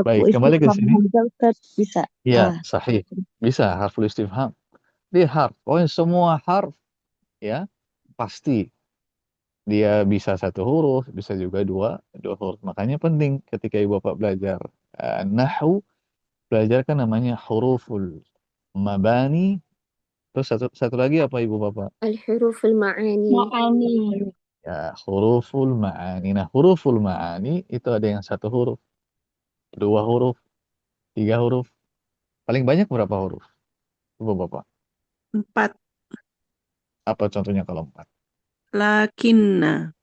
Baik, Harfu kembali ke istifham sini. hamzah Ustaz. Bisa. Ya, sahih. Bisa harful istifham. Dia harf. Pokoknya semua harf ya pasti dia bisa 1 huruf, bisa juga dua huruf. Makanya penting ketika ibu bapak belajar nahwu, belajar kan namanya huruful mabani. Terus satu lagi apa ibu bapak? Al-huruful ma'ani. Ma'ani. Ya, huruful ma'ani. Nah, huruful ma'ani itu ada yang 1 huruf, 2 huruf, 3 huruf. Paling banyak berapa huruf, ibu bapak? 4. Apa contohnya kalau 4? Lakinna.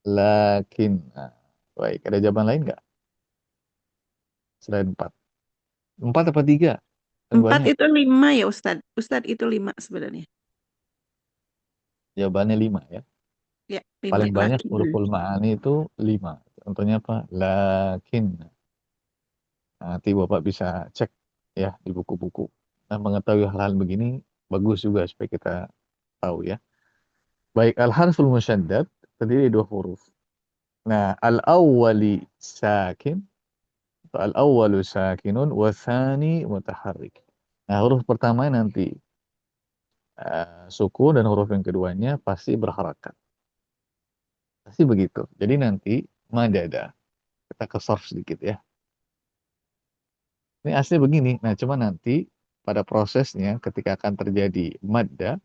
Lakin. Nah, baik, ada jawaban lain nggak selain 4? 4 apa 3? 4 Banyak. itu 5 ya Ustadz. Ustadz itu 5 sebenarnya. Jawabannya 5 ya. Ya, 5. Paling banyak Lakinna. huruful ma'ani itu 5. Contohnya apa? Lakin. Nah, nanti Bapak bisa cek ya di buku-buku. Nah, mengetahui hal-hal begini bagus juga supaya kita tahu ya. Baik, al-harful musyaddad terdiri 2 huruf. Nah, al-awwali sakin atau al-awwalu sakinun wa tsani mutaharrik. Nah, huruf pertama nanti sukun dan huruf yang keduanya pasti berharakat. Pasti begitu. Jadi nanti madada. Kita ke sorf sedikit ya. Ini asli begini. Nah, cuma nanti pada prosesnya ketika akan terjadi madda,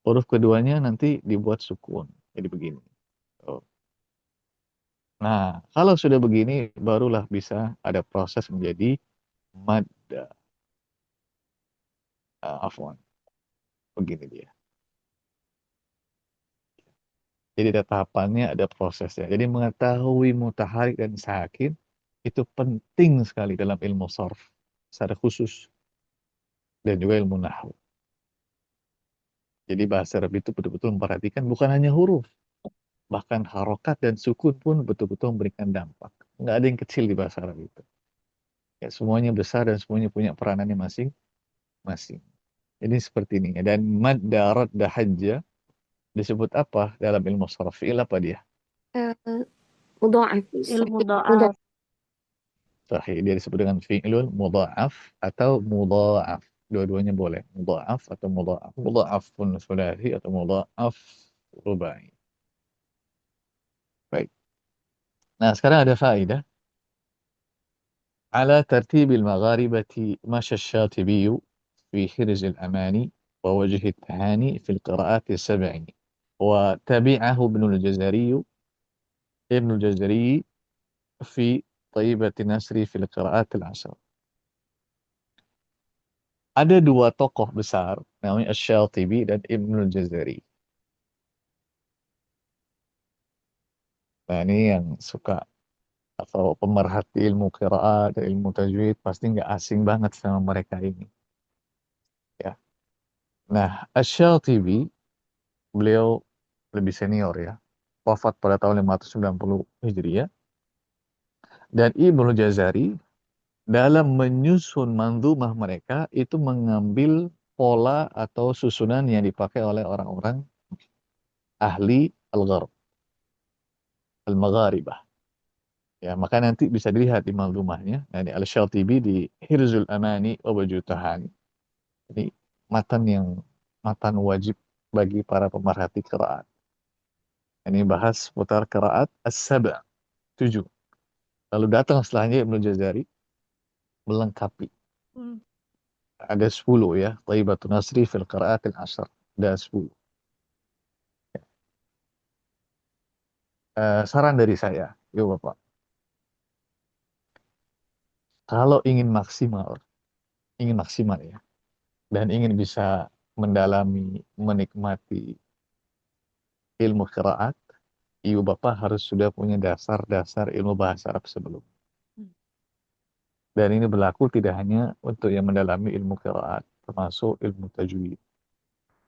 huruf keduanya nanti dibuat sukun. Jadi begini. Tuh. Nah, kalau sudah begini, barulah bisa ada proses menjadi madda. Afwan. Begini dia. Jadi ada tahapannya, ada prosesnya. Jadi mengetahui mutaharik dan sakin itu penting sekali dalam ilmu sorf secara khusus dan juga ilmu nahwu. Jadi bahasa Arab itu betul-betul memperhatikan bukan hanya huruf, bahkan harokat dan sukun pun betul-betul memberikan dampak. Nggak ada yang kecil di bahasa Arab itu. Ya, semuanya besar dan semuanya punya peranannya masing-masing. Jadi seperti ini. Dan mad darat dahajja disebut apa dalam ilmu sarf? Fi'il apa dia? Mudha'af. Ilmu doa. Sahih. Dia disebut dengan fi'ilul mudha'af atau mudha'af. Dua-duanya boleh. Mudha'af atau mudha'af. Mudha'af pun sulahi atau mudha'af rubai. Baik. Nah, sekarang ada faedah. على ترتيب المغاربة مشى الشاطبي في حرز الأماني ووجه التهاني في القراءات السبع وتبعه ابن الجزري في طيبة النسر في القراءات العشر. Ada 2 tokoh besar namanya Asy-Syatibi dan Ibnul Jazari. Nah, ini yang suka atau pemerhati ilmu qiraat dan ilmu tajwid pasti nggak asing banget sama mereka ini. Ya. Nah, Asy-Syatibi beliau lebih senior ya. Wafat pada tahun 590 Hijriah. Dan Ibnu Jazari dalam menyusun manzumah mereka itu mengambil pola atau susunan yang dipakai oleh orang-orang ahli al-gharb, al-magharibah. Ya, maka nanti bisa dilihat di manzumahnya. Nah, ini Al-Syatibi di Hirzul Amani wa Wajutahani. Ini matan wajib bagi para pemerhati qiraat. Ini bahas putar qiraat as-sab', 7. Lalu datang setelahnya Ibnu Jazari melengkapi. Ada 10 ya. Thaibatun Nasri fil qiraatil ashr. Ada 10. Saran dari saya, yuk Bapak. Kalau ingin maksimal ya, dan ingin bisa mendalami, menikmati ilmu qiraat, ibu bapak harus sudah punya dasar-dasar ilmu bahasa Arab sebelum. Dan ini berlaku tidak hanya untuk yang mendalami ilmu qiraat, termasuk ilmu tajwid.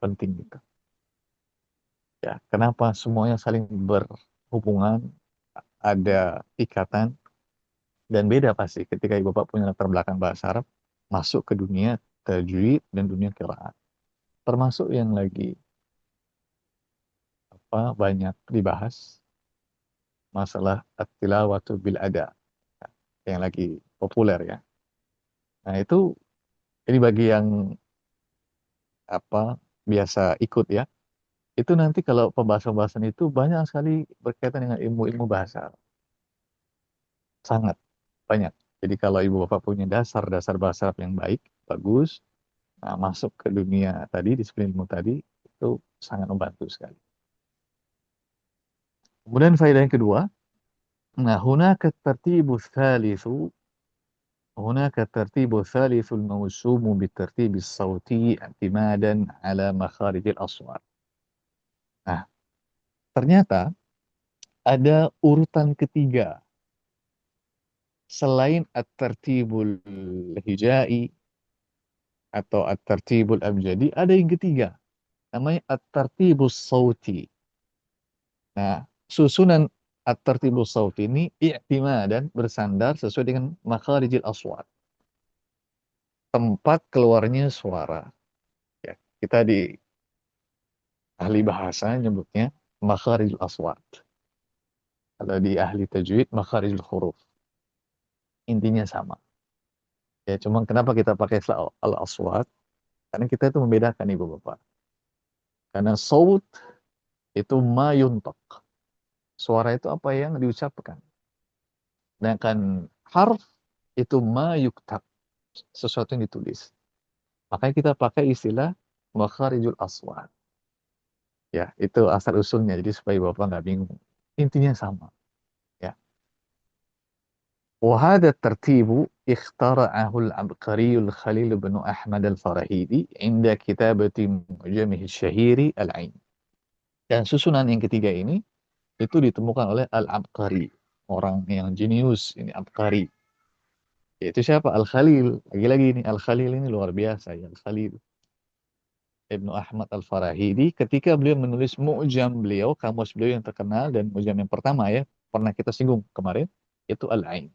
Penting gitu. Ya, kenapa semuanya saling berhubungan, ada ikatan, dan beda pasti ketika ibu bapak punya latar belakang bahasa Arab, masuk ke dunia tajwid dan dunia qiraat. Termasuk yang lagi banyak dibahas, masalah at-tilawatu bil ada, yang lagi populer ya. Nah itu, ini bagi yang biasa ikut ya, itu nanti kalau pembahasan-pembahasan itu banyak sekali berkaitan dengan ilmu-ilmu bahasa. Sangat banyak. Jadi kalau ibu bapak punya dasar-dasar bahasa Arab yang baik, bagus, nah, masuk ke dunia tadi, disiplin ilmu tadi, itu sangat membantu sekali. Kemudian faedah yang kedua, nah, hunaka tartibu thalithu, hunaka tartibu thalithul mawsumu bitartibi sauti i'timadan ala makharijil aswat. Nah, ternyata ada urutan ketiga selain at-tartibul hijai atau at-tartibul abjadi, ada yang ketiga namanya at-tartibus sauti. Nah, susunan at-tartibus sauti ini i'timadan, bersandar sesuai dengan makharijil aswat, tempat keluarnya suara. Ya, kita di ahli bahasa nyebutnya makharijul aswat. Kalau di ahli tajwid makharijul huruf. Intinya sama. Ya, cuma kenapa kita pakai istilah al-aswat? Karena kita itu membedakan ibu bapak. Karena saut itu ma yuntak. Suara itu apa yang diucapkan. Sedangkan harf itu ma yuktab. Sesuatu yang ditulis. Makanya kita pakai istilah makharijul aswat. Ya, itu asal usulnya. Jadi supaya bapak nggak bingung. Intinya sama. Ya. وهذا الترتيب اخترعه العبقري الخليل بن أحمد الفراهيدي عند كتابة معجمه الشهير العين. Dan susunan yang ketiga ini itu ditemukan oleh Al-Abqari, orang yang jenius ini, Abqari. Yaitu siapa? Al-Khalil. Lagi-lagi ini Al-Khalil ini luar biasa ya, Al-Khalil Ibnu Ahmad Al-Farahidi, ketika beliau menulis mu'jam beliau, kamus beliau yang terkenal dan mu'jam yang pertama ya, pernah kita singgung kemarin, itu Al-Ain.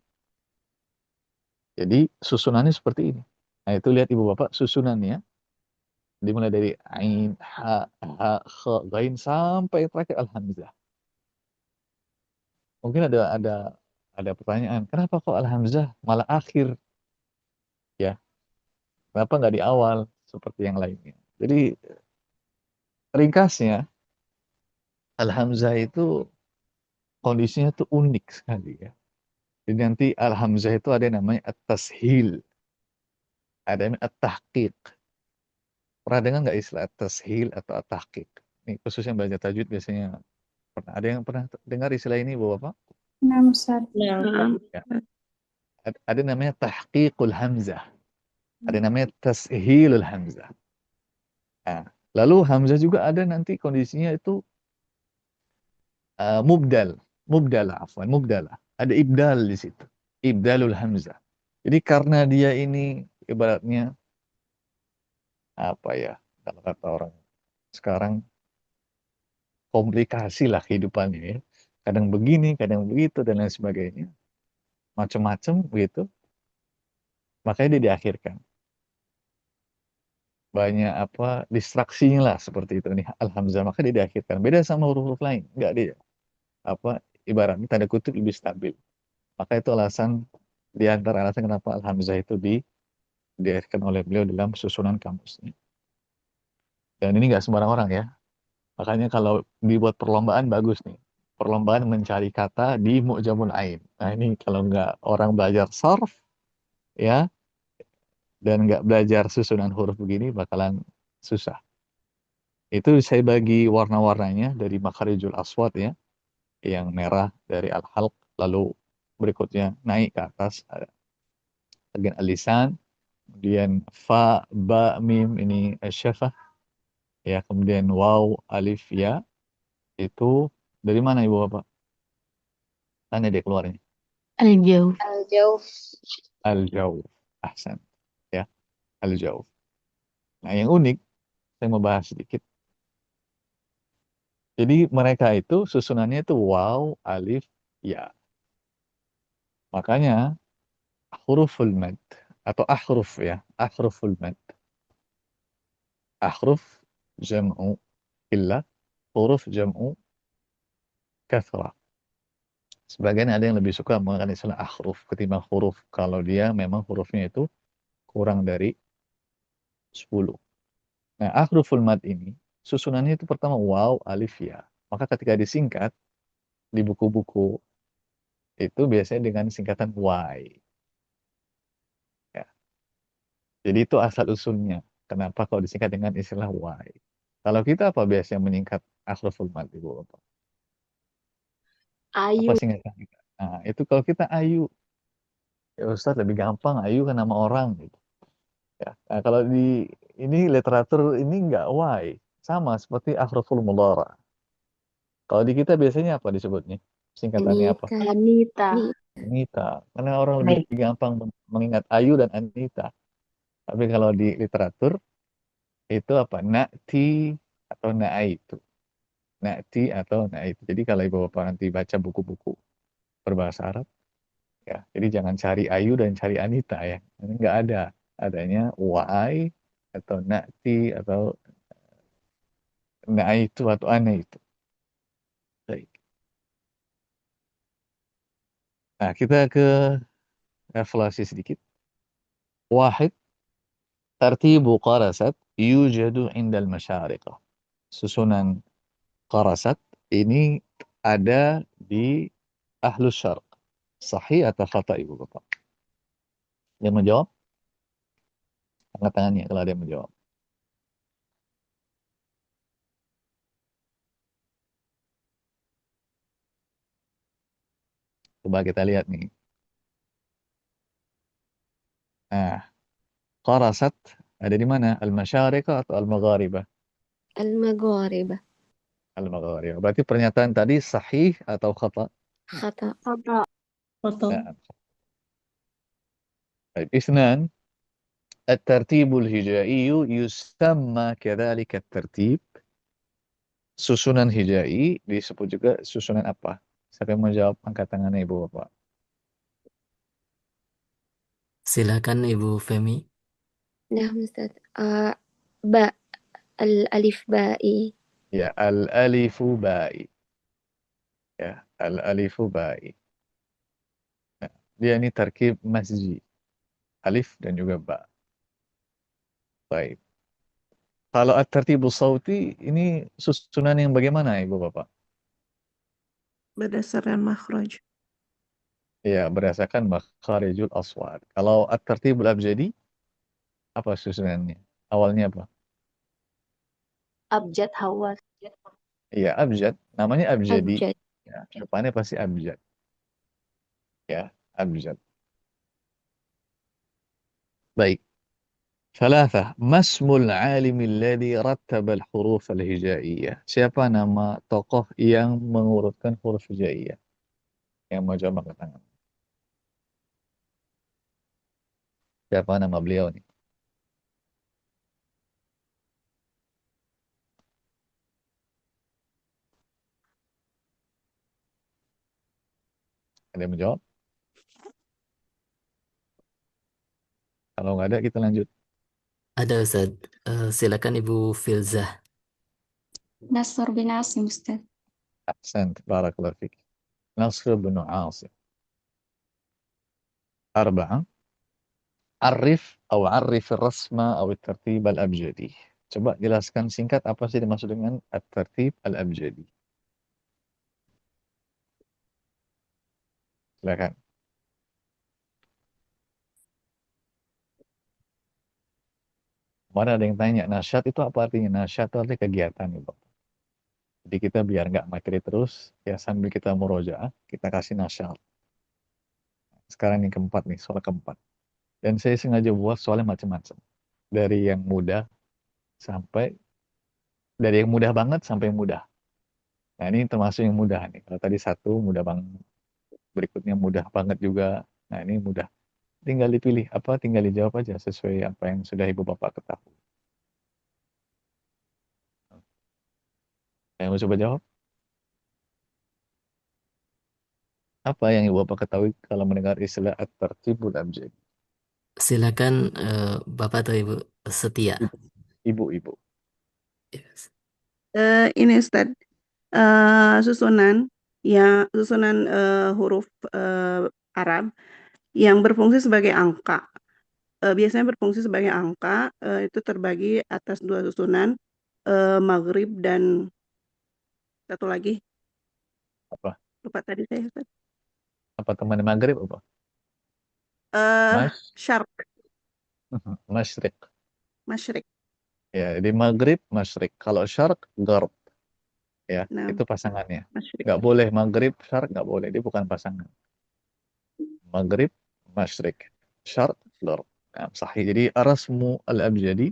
Jadi susunannya seperti ini. Nah itu lihat ibu bapak susunannya. Dimulai dari ain, ha, kha, ghain sampai terakhir al-hamzah. Mungkin ada pertanyaan, kenapa kok al-hamzah malah akhir? Ya, kenapa nggak di awal seperti yang lainnya? Jadi ringkasnya, al-hamzah itu kondisinya tuh unik sekali ya. Jadi nanti al-hamzah itu ada yang namanya at-tashil, ada yang at-tahqiq. Pernah dengar nggak istilah at-tashil atau at-tahqiq? Ini khususnya belajar tajwid biasanya ada yang pernah dengar istilah ini, Bapak? Nah, Ustaz. Ya. Ada namanya tahqiqul hamzah. Ada namanya tashilul hamzah. Nah, lalu hamzah juga ada nanti kondisinya itu mubdalah. Ada ibdal di situ. Ibdalul hamzah. Jadi karena dia ini ibaratnya apa ya, kalau kata orang sekarang komplikasi lah kehidupannya ya. Kadang begini, kadang begitu dan lain sebagainya. macam-macam gitu, makanya dia diakhirkan. Banyak apa distraksinya lah seperti itu nih al-hamzah, maka dia diakhirkan. Beda sama huruf-huruf lain, enggak, dia apa ibaratnya tanda kutip lebih stabil. Maka itu alasan di antara alasan kenapa al-hamzah itu diakhirkan oleh beliau dalam susunan kamusnya. Dan ini nggak sembarang orang ya. Makanya kalau dibuat perlombaan bagus nih. Perlombaan mencari kata di mu'jamul ain. Nah ini kalau nggak orang belajar sarf ya dan nggak belajar susunan huruf begini bakalan susah. Itu saya bagi warna-warnanya dari makharijul aswad ya, yang merah dari al-halq, lalu berikutnya naik ke atas ada bagian alisan, kemudian fa, ba, mim ini syafah ya, kemudian waw, alif, ya. Itu dari mana Ibu Bapak? Tanya dia keluarnya. Al-jawf. Al-jawf. Al-jawf. Ahsan. Ya, al-jawf. Nah, yang unik saya mau bahas sedikit. Jadi mereka itu susunannya itu waw, alif, ya. Makanya huruful mad atau ahruf ya, ahruful mad. Ahruf jam'u illah, huruf jam'u kathrah. Sebagian ada yang lebih suka menggunakan istilah ahruf ketimbang huruf kalau dia memang hurufnya itu kurang dari 10. Nah, ahruful mad ini susunannya itu pertama waw, alif, ya. Maka ketika disingkat di buku-buku itu biasanya dengan singkatan Y. Ya. Jadi itu asal usulnya. Kenapa kalau disingkat dengan istilah Y? Kalau kita apa biasanya menyingkat ahruful mad, Ibu Bapak? Apa Ayu. singkatan kita? Nah, itu kalau kita Ayu, ya Ustaz lebih gampang Ayu kan nama orang gitu. Ya. Nah, kalau di ini literatur ini enggak Y, sama seperti ahruful mudhara. Kalau di kita biasanya apa disebutnya? Singkatannya apa? Anita. Anita. Anita. Karena orang lebih gampang mengingat Ayu dan Anita. Tapi kalau di literatur itu apa? Na'ti atau na'aitu. Na'ti atau na'aitu. Jadi kalau Ibu Bapak nanti baca buku-buku berbahasa Arab, ya, jadi jangan cari Ayu dan cari Anita ya. Ini nggak ada. Adanya Y atau Na'ti atau na'aitu atau anaitu. Baik. Nah, kita ke evaluasi sedikit. Wahid, tartibu qarasat yujadu indal masyariqah. Susunan qarasat ini ada di ahlus syarq. Sahih atau khata Ibu Bapak? Yang menjawab? Angkat tangannya kalau ada yang menjawab. Coba kita lihat nih. Nah, qarasat ada di mana? Al-masyariqah atau al-magharibah? Al-Magharibah. Al-magharibah. Berarti pernyataan tadi sahih atau khata? Khata. Khata. Nah, baik. Isnan, الترتيب الهجائي يسمى كذلك الترتيب. Susunan hijai disebut juga susunan apa? Siapa yang mau jawab? Angkat tangannya Ibu Bapak. Silakan Ibu Femi. Nah, Ustaz. Ba. Al-alif ba'i. Ya, al-alifu ba'i. Ya, al-alifu ba'i. Nah, dia ini tarkib masji. Alif dan juga ba. Baik. Kalau at-tartibu sauti, ini susunan yang bagaimana Ibu Bapak? Berdasarkan makhraj. Ya, berdasarkan makharijul aswad. Kalau at-tartibul abjadi, apa susunannya? Awalnya apa? Abjad hawas. Iya, abjad. Namanya abjadi. Abjad. Ya, depannya pasti abjad. Ya, abjad. Baik. ثلاثة. ما اسم العالم الذي رتب الحروف الهجائية? Siapa nama tokoh yang mengurutkan huruf hijaiyah? Yang mau jawab angkat tangan. Siapa nama beliau nih? Ada yang menjawab? Kalau nggak ada, kita lanjut. Ada Ustaz. Silakan Ibu Filzah. Nasr bin Asim Ustaz. Ahsant, barakallahu fik. Nasr bin Asim. Arba'ah. Arif atau arif rasma atau tertib al-abjadi. Coba jelaskan singkat apa sih dimaksud dengan at-tertib al-abjadi. Silakan. Mana ada yang tanya, nasyat itu apa artinya? Nasyat itu artinya kegiatan, Ibu. Jadi kita biar nggak materi terus, ya sambil kita murojaah, kita kasih nasyat. Sekarang yang keempat nih, soal keempat. Dan saya sengaja buat soalnya macam-macam. Dari yang mudah sampai, dari yang mudah banget sampai yang mudah. Nah ini termasuk yang mudah nih. Kalau tadi satu mudah banget, berikutnya mudah banget juga. Nah ini mudah. Tinggal dipilih apa, tinggal dijawab aja sesuai apa yang sudah ibu bapak ketahui. Yang mau coba jawab? Apa yang ibu bapak ketahui kalau mendengar istilah at-tertibul abjad? Silakan Bapak atau Ibu Setia. Ibu. Yes. Ini Ustadz, susunan huruf Arab yang berfungsi sebagai angka. Biasanya berfungsi sebagai angka, itu terbagi atas dua susunan, Maghrib dan satu lagi. Apa? Lupa tadi saya Ustadz. Apa teman maghrib apa? Syarq. Masyriq. Masyriq. Ya, di maghrib, masyriq. Kalau syarq, gharb. Ya, Nah, itu pasangannya. masyriq. Nggak boleh maghrib, syarq nggak boleh. Dia bukan pasangan. Maghrib, masyriq. Syarq, gharb. Nah, sahih. Jadi, arasmu al-abjadi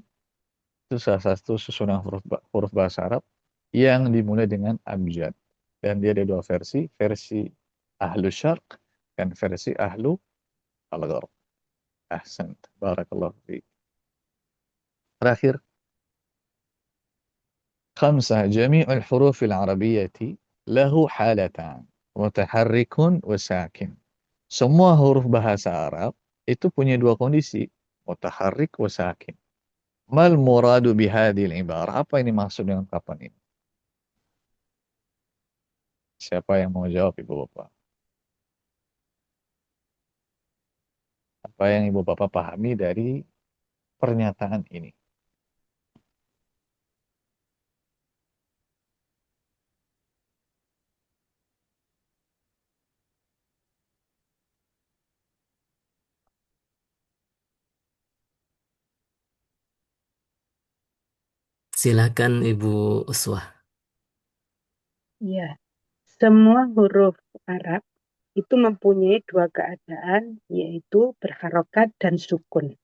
itu salah satu susunan huruf bahasa Arab yang dimulai dengan abjad. Dan dia ada dua versi ahlu syarq dan versi ahlu al-gharb. Ahsan. Barakallahu fiik. Terakhir, خمسة جميع الحروف العربية له حالتان متحرك وساكن. Semua huruf bahasa Arab itu punya dua kondisi, mutaharrik wa sakin. Mal muradu bihadil ibarah? Apa ini maksud dengan ungkapan ini? Siapa yang mau jawab, Ibu Bapak? Apa yang Ibu Bapak pahami dari pernyataan ini? Silakan Ibu Uswah. Ya, semua huruf Arab itu mempunyai dua keadaan, yaitu berharokat dan sukun.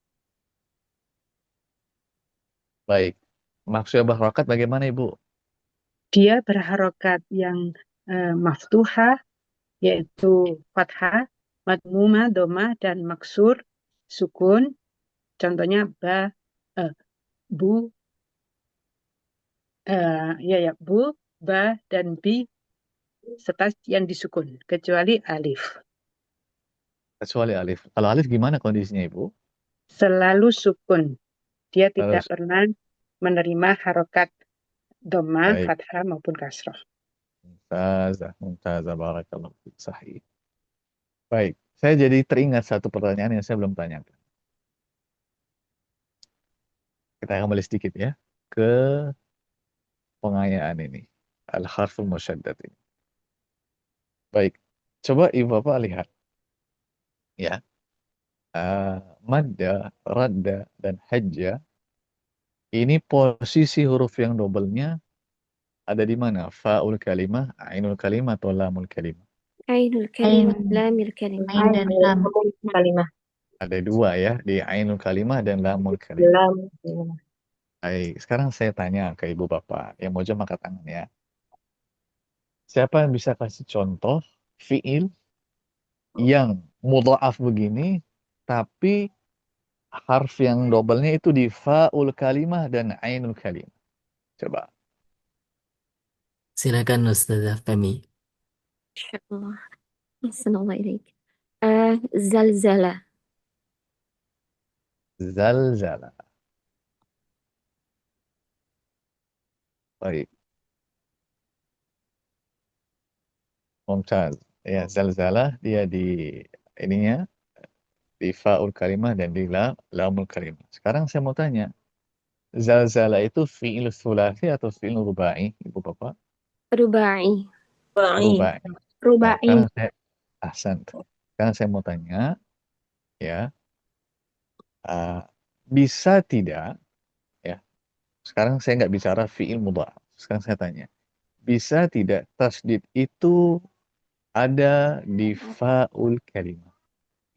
Baik. Maksudnya berharokat bagaimana, Ibu? Dia berharokat yang maftuhah, yaitu fathah, madmumah, domah, dan maksur, sukun. Contohnya bu, bu, ba, dan bi, serta yang disukun, kecuali alif. Kecuali alif. Kalau alif gimana kondisinya, Ibu? Selalu sukun. Dia tidak Harus. pernah menerima harokat domah, Baik. fathah, maupun kasroh. Mumtazah, barakallahu fiik. Sahih. Baik, saya jadi teringat satu pertanyaan yang saya belum tanyakan. Kita kembali sedikit ya ke pengayaan ini. Al-harful musyaddad ini. Baik, coba Ibu Bapak lihat. Ya. Madda, radda, dan hajja. Ini posisi huruf yang dobelnya ada di mana? Fa'ul kalimah, ainul kalimah, atau lamul kalimah? Ainul kalimah, lamil kalimah. Ain dan lam. Kalimah. Ada dua ya, di ainul kalimah dan lamul kalimah. Lam. Baik, sekarang saya tanya ke Ibu Bapak yang mau jawab angkat tangan ya. Siapa yang bisa kasih contoh fiil yang mudha'af begini, tapi harf yang dobelnya itu di fa'ul kalimah dan ainul kalimah? Coba. Silakan Ustazah Femi. Insyaallah. Assalamualaikum. Zalzala. Zalzala. Baik. Mumtaz. Ya, zalzala dia di ininya di fa'ul kalimah dan di lamul kalimah. Sekarang saya mau tanya, zalzala itu fi'il tsulasi atau fi'il rubai, Ibu Bapak? Rubai. Rubai. Nah, Rubai. sekarang sekarang saya mau tanya, ya, bisa tidak, ya, sekarang saya nggak bicara fi'il mudha'af. Sekarang saya tanya, bisa tidak tasdid itu ada di fa'ul kalimah?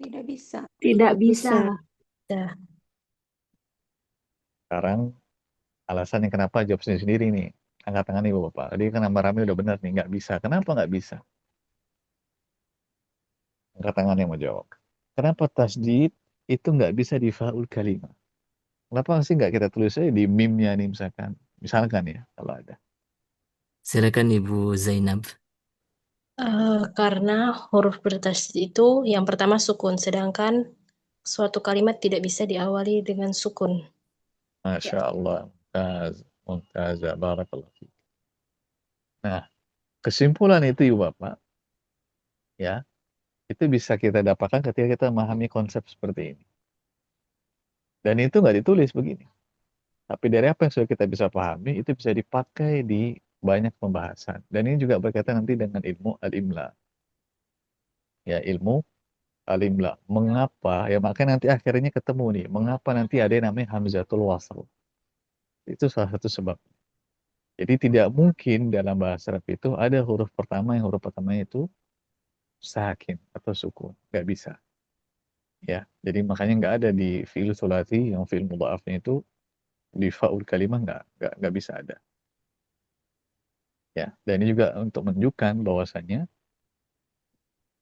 Tidak bisa. Tidak bisa. Sekarang alasannya kenapa jawab sendiri nih. Angkat tangan nih Bapak. Tadi kan rame udah benar nih, nggak bisa. Kenapa nggak bisa? Angkat tangan yang mau jawab. Kenapa tasdid itu nggak bisa di fa'ul kalimah? Kenapa sih nggak kita tulis aja di mimnya nih misalkan? Misalkan ya, kalau ada. Silakan Ibu Zainab. Karena huruf bertasydid itu yang pertama sukun, sedangkan suatu kalimat tidak bisa diawali dengan sukun. Masya Allah. Mumtaz. Barakallah fiik. Nah, kesimpulan itu Ibu Bapak, ya, itu bisa kita dapatkan ketika kita memahami konsep seperti ini. Dan itu nggak ditulis begini. Tapi dari apa yang sudah kita bisa pahami, itu bisa dipakai di banyak pembahasan. Dan ini juga berkaitan nanti dengan ilmu al-imla. Ya, ilmu al-imla. Mengapa? Ya, makanya nanti akhirnya ketemu nih. Mengapa nanti ada yang namanya hamzatul wasl. Itu salah satu sebab. Jadi tidak mungkin dalam bahasa Arab itu ada huruf pertama yang huruf pertamanya itu sakin atau sukun. Nggak bisa. Ya, jadi makanya nggak ada di fi'il sulasi yang fi'il mudha'afnya itu di fa'ul kalimah nggak bisa ada. Ya, dan ini juga untuk menunjukkan bahwasanya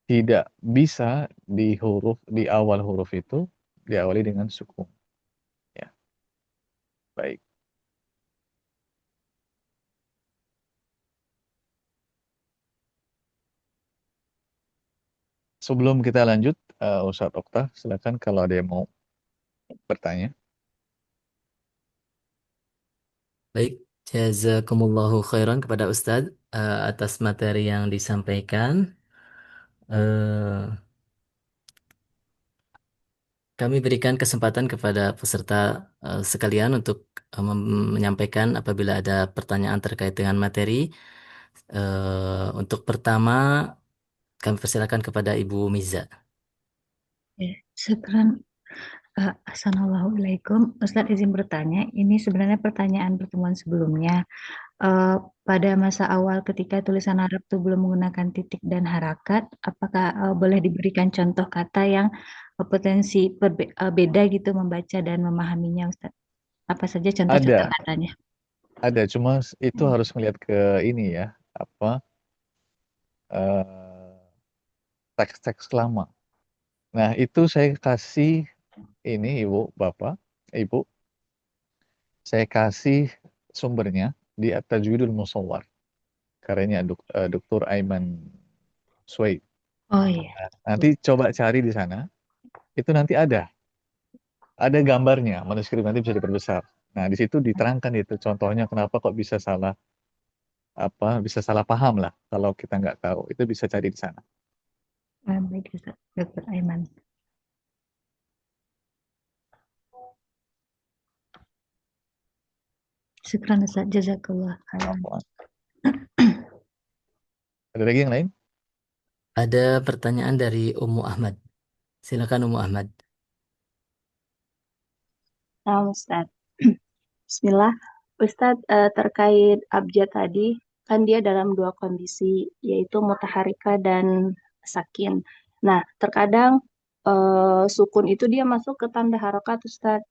tidak bisa di awal huruf itu diawali dengan sukun. Ya, baik. Sebelum kita lanjut, Ustadz Okta, silakan kalau ada yang mau bertanya. Baik, jazakumullahu khairan kepada Ustadz atas materi yang disampaikan. Eh, Kami berikan kesempatan kepada peserta sekalian untuk menyampaikan apabila ada pertanyaan terkait dengan materi. Untuk pertama, kami persilakan kepada Ibu Miza. Ya, syukran. Assalamualaikum. Ustadz izin bertanya, ini sebenarnya pertanyaan pertemuan sebelumnya. Pada masa awal ketika tulisan Arab itu belum menggunakan titik dan harakat, apakah boleh diberikan contoh kata yang potensi beda gitu membaca dan memahaminya, Ustadz? Apa saja contoh-contoh katanya? Ada, cuma itu harus melihat ke ini ya, apa teks-teks lama. Nah, itu saya kasih ini Ibu, Bapak, Ibu, saya kasih sumbernya di At-Tajwidul Musawwar. Karyanya Dr. Aiman Suwaid. Oh iya. Nanti coba cari di sana. Itu nanti ada gambarnya, manuskrip nanti bisa diperbesar. Nah, di situ diterangkan itu contohnya kenapa kok bisa salah paham lah kalau kita nggak tahu. Itu bisa cari di sana. Baik, Ustaz. Dr. Aiman. Syukran, Ustaz. Jazakallah khairan. Ada lagi yang lain? Ada pertanyaan dari Ummu Ahmad. Silakan Ummu Ahmad. Nah, Ustadz. Bismillah. Ustadz, terkait abjad tadi, kan dia dalam dua kondisi, yaitu mutaharika dan sakin. Nah, terkadang sukun itu dia masuk ke tanda harokat, Ustadz.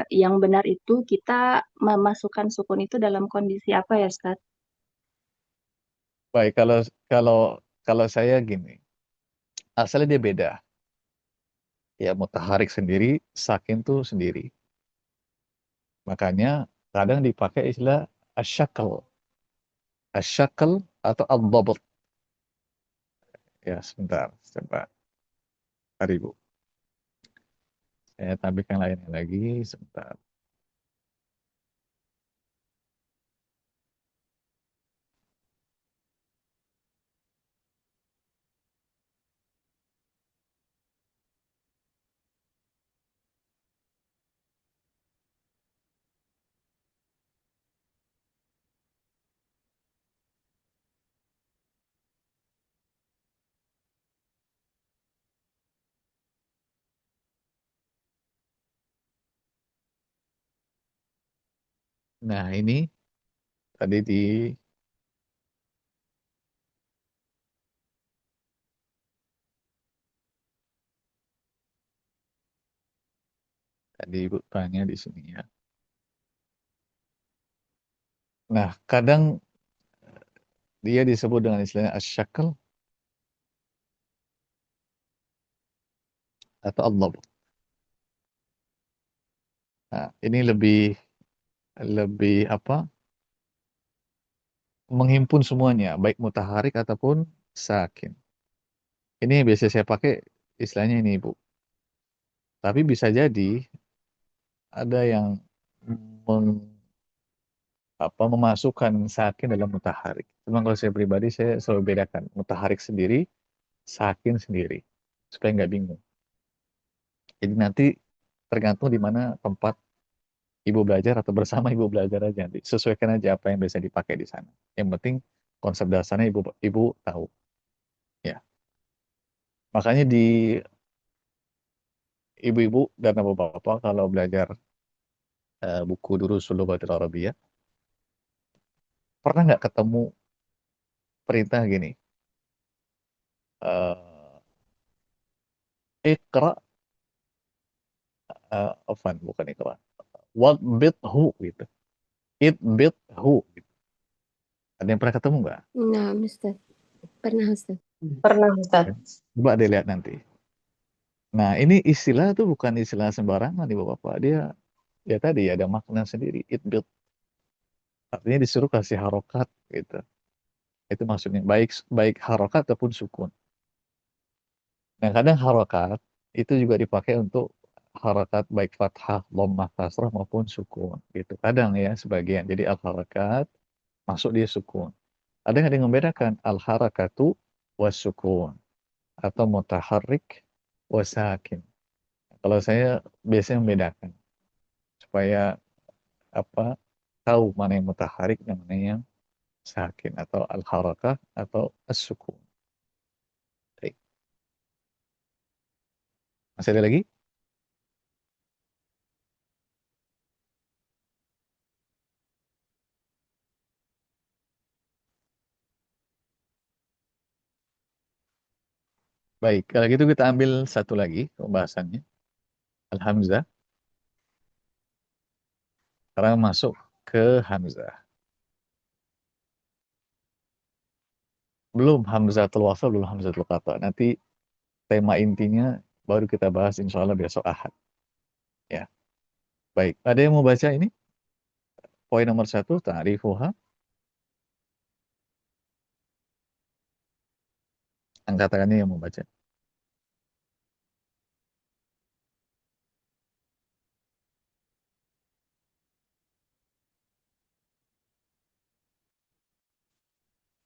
Yang benar itu kita memasukkan sukun itu dalam kondisi apa ya, Ustadz? Baik, kalau saya gini, asalnya dia beda. Ya, mutaharik sendiri, sakin tuh sendiri. Makanya kadang dipakai istilah asyakal. Asyakal atau ad-dhabt. Ya, sebentar, coba. Mari, Bu. Saya tampilkan lainnya lagi sebentar. Nah, ini tadi Ibu tanya di sini ya. Nah, kadang dia disebut dengan istilahnya asyakal atau Allah. Nah, ini lebih apa? Menghimpun semuanya, baik mutaharik ataupun sakin. Ini yang biasa saya pakai istilahnya ini, Bu. Tapi bisa jadi ada yang memasukkan sakin dalam mutaharik. Cuma kalau saya pribadi saya selalu bedakan mutaharik sendiri, sakin sendiri, supaya nggak bingung. Jadi nanti tergantung di mana tempat ibu belajar atau bersama ibu belajar aja nanti. Sesuaikan aja apa yang bisa dipakai di sana. Yang penting konsep dasarnya ibu tahu. Ya. Makanya di ibu-ibu dan bapak-bapak kalau belajar buku Durusul Lughatil Arabiyyah, pernah nggak ketemu perintah gini? Uh, Iqra, bukan Iqra. Wadbithu gitu. Itbithu gitu. Ada yang pernah ketemu nggak? Nah, Ustaz. Pernah, Ustaz. Pernah, Ustaz. Coba dilihat nanti. Nah, ini istilah tuh bukan istilah sembarangan, Ibu Bapak. Dia ya tadi ada makna sendiri. Itbit. Artinya disuruh kasih harokat gitu. Itu maksudnya baik harokat ataupun sukun. Nah, kadang harokat itu juga dipakai untuk harokat baik fathah, dhammah, kasrah maupun sukun gitu. Kadang ya sebagian. Jadi al-harokat masuk dia sukun. Ada yang membedakan al-harakatu was-sukun atau mutaharrik wasakin. Kalau saya biasanya membedakan supaya apa tahu mana yang mutaharik dan mana yang sakin atau al-harakah atau as-sukun. Baik. Masih ada lagi? Baik, kalau gitu kita ambil satu lagi pembahasannya. Al-Hamzah. Sekarang masuk ke Hamzah. Belum Hamzatul Wasl, belum Hamzatul Qata. Nanti tema intinya baru kita bahas insya Allah besok Ahad. Ya. Baik, ada yang mau baca ini? Poin nomor 1, ta'rifuha. Angkat tangannya yang mau baca.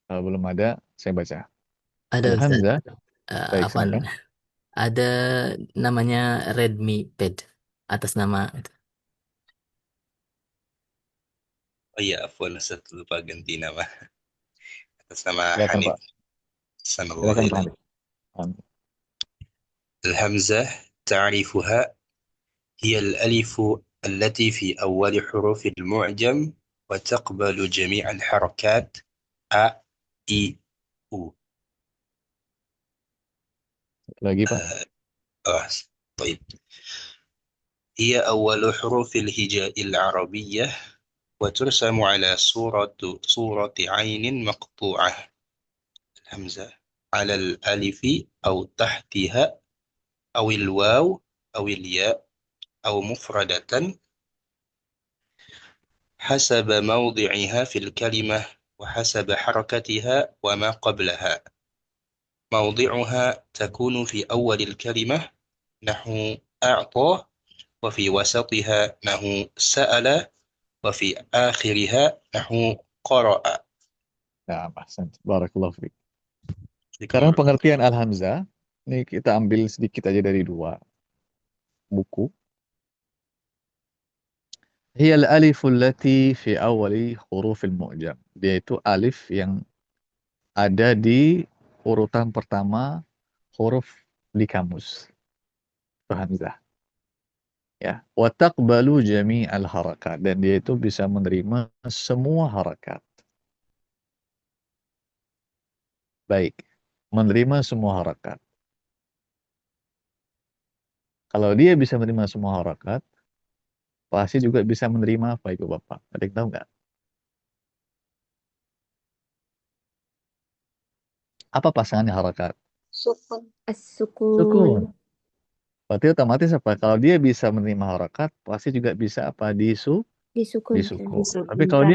Kalau belum ada, saya baca. Ada Ustaz. Al-Hamzah. Baik, Afwan. silakan. Ada namanya Redmi Pad atas nama itu. Oh iya, afwan, Ustaz, lupa ganti nama. Atas nama Silakan, Hanif. Pak. Sanallahu Silakan, Pak ilaih. Hanif. الهمزة تعرفها هي الألف التي في أول حروف المعجم وتقبل جميع الحركات أ إي أو. Lagi, Pak. طيب. هي أول حروف الهجاء العربية وترسم على صورة عين مقطوعة الهمزة على الألف أو تحتها أو الواو أو الياء أو مفردة حسب موضعها في الكلمة وحسب حركتها وما قبلها. موضعها تكون في أول الكلمة نحو أعطى وفي وسطها نحو سأل وفي آخرها نحو قرأ. Nah, ahsan. Barakallahu fiik. Sekarang pengertian al-hamzah, ini kita ambil sedikit aja dari dua buku. Hiya al-alif allati fi awali huruf al-mu'jam. Dia itu alif yang ada di urutan pertama huruf di kamus. Itu hamzah. Ya, wa taqbalu jami'al harakat, dan dia itu bisa menerima semua harakat. Baik, menerima semua harakat. Kalau dia bisa menerima semua harakat, pasti juga bisa menerima apa Ibu Bapak? Ada yang tahu nggak? Apa pasangannya harakat? Sukun. As-sukun. Sukun. Berarti otomatis apa? Kalau dia bisa menerima harakat, pasti juga bisa apa? Disukun. Disukun. Tapi kalau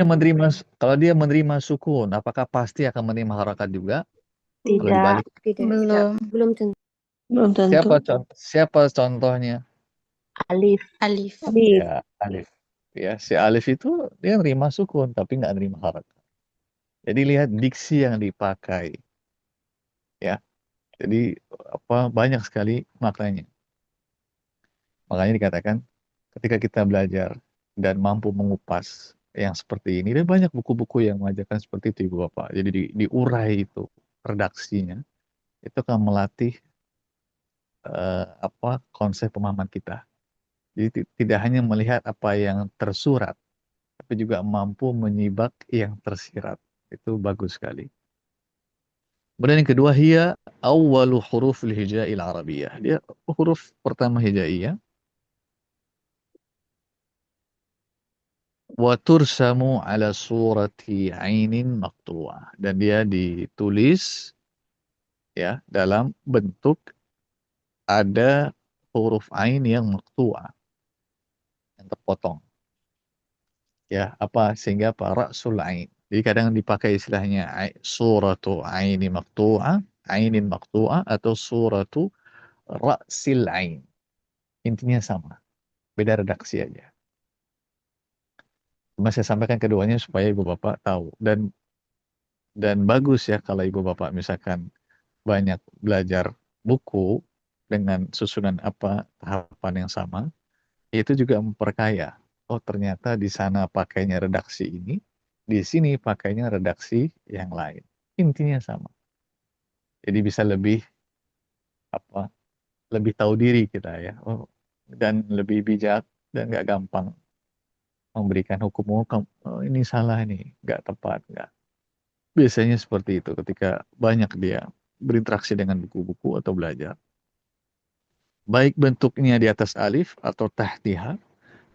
dia menerima sukun, apakah pasti akan menerima harakat juga? Kalau Tidak. dibalik. Tidak. Belum. Belum tentu. Belum tentu. Siapa contohnya? Alif. Alif. Ya, alif. Ya, si alif itu dia nerima sukun tapi nggak nerima harakat. Jadi lihat diksi yang dipakai. Ya. Jadi banyak sekali maknanya. Makanya dikatakan ketika kita belajar dan mampu mengupas yang seperti ini, dan banyak buku-buku yang mengajarkan seperti itu Ibu Bapak. Jadi diurai itu redaksinya, itu akan melatih konsep pemahaman kita. Jadi tidak hanya melihat apa yang tersurat, tapi juga mampu menyibak yang tersirat. Itu bagus sekali. Kemudian yang kedua, hiya awwalu huruf hijail arabiyah. Dia huruf pertama hijaiyah. Wa tursamu ala surati ainin maqtu'ah. Dan dia ditulis ya dalam bentuk ada huruf ain yang maqtu'ah, yang terpotong. Ya, sehingga ra'sul ain. Jadi kadang dipakai istilahnya suratu ainin maqtu'ah atau suratu ra'sil ain. Intinya sama, beda redaksi aja. Cuma saya sampaikan keduanya supaya Ibu Bapak tahu. Dan bagus ya kalau Ibu Bapak misalkan banyak belajar buku dengan susunan tahapan yang sama, itu juga memperkaya. Oh, ternyata di sana pakainya redaksi ini, di sini pakainya redaksi yang lain. Intinya sama. Jadi bisa lebih lebih tahu diri kita ya. Oh, dan lebih bijak dan nggak gampang memberikan hukum, ini salah, ini nggak tepat, nggak. Biasanya seperti itu ketika banyak dia berinteraksi dengan buku-buku atau belajar. Baik bentuknya di atas alif atau tahtiha,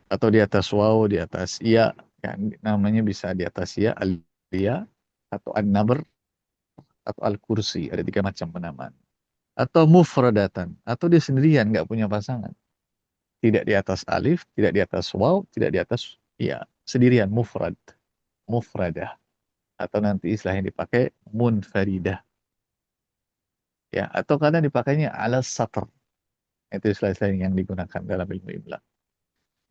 atau di atas waw, di atas ya, namanya bisa di atas ya, al-ya, atau an-nabr, atau al-kursi. Ada 3 macam penamaan. Atau mufradatan, atau dia sendirian, nggak punya pasangan. Tidak di atas alif, tidak di atas waw, tidak di atas ya, sendirian, mufradah. Atau nanti istilah yang dipakai munfaridah. Ya, atau kadang dipakainya ala satr. Itu istilah-istilah yang digunakan dalam ilmu imla.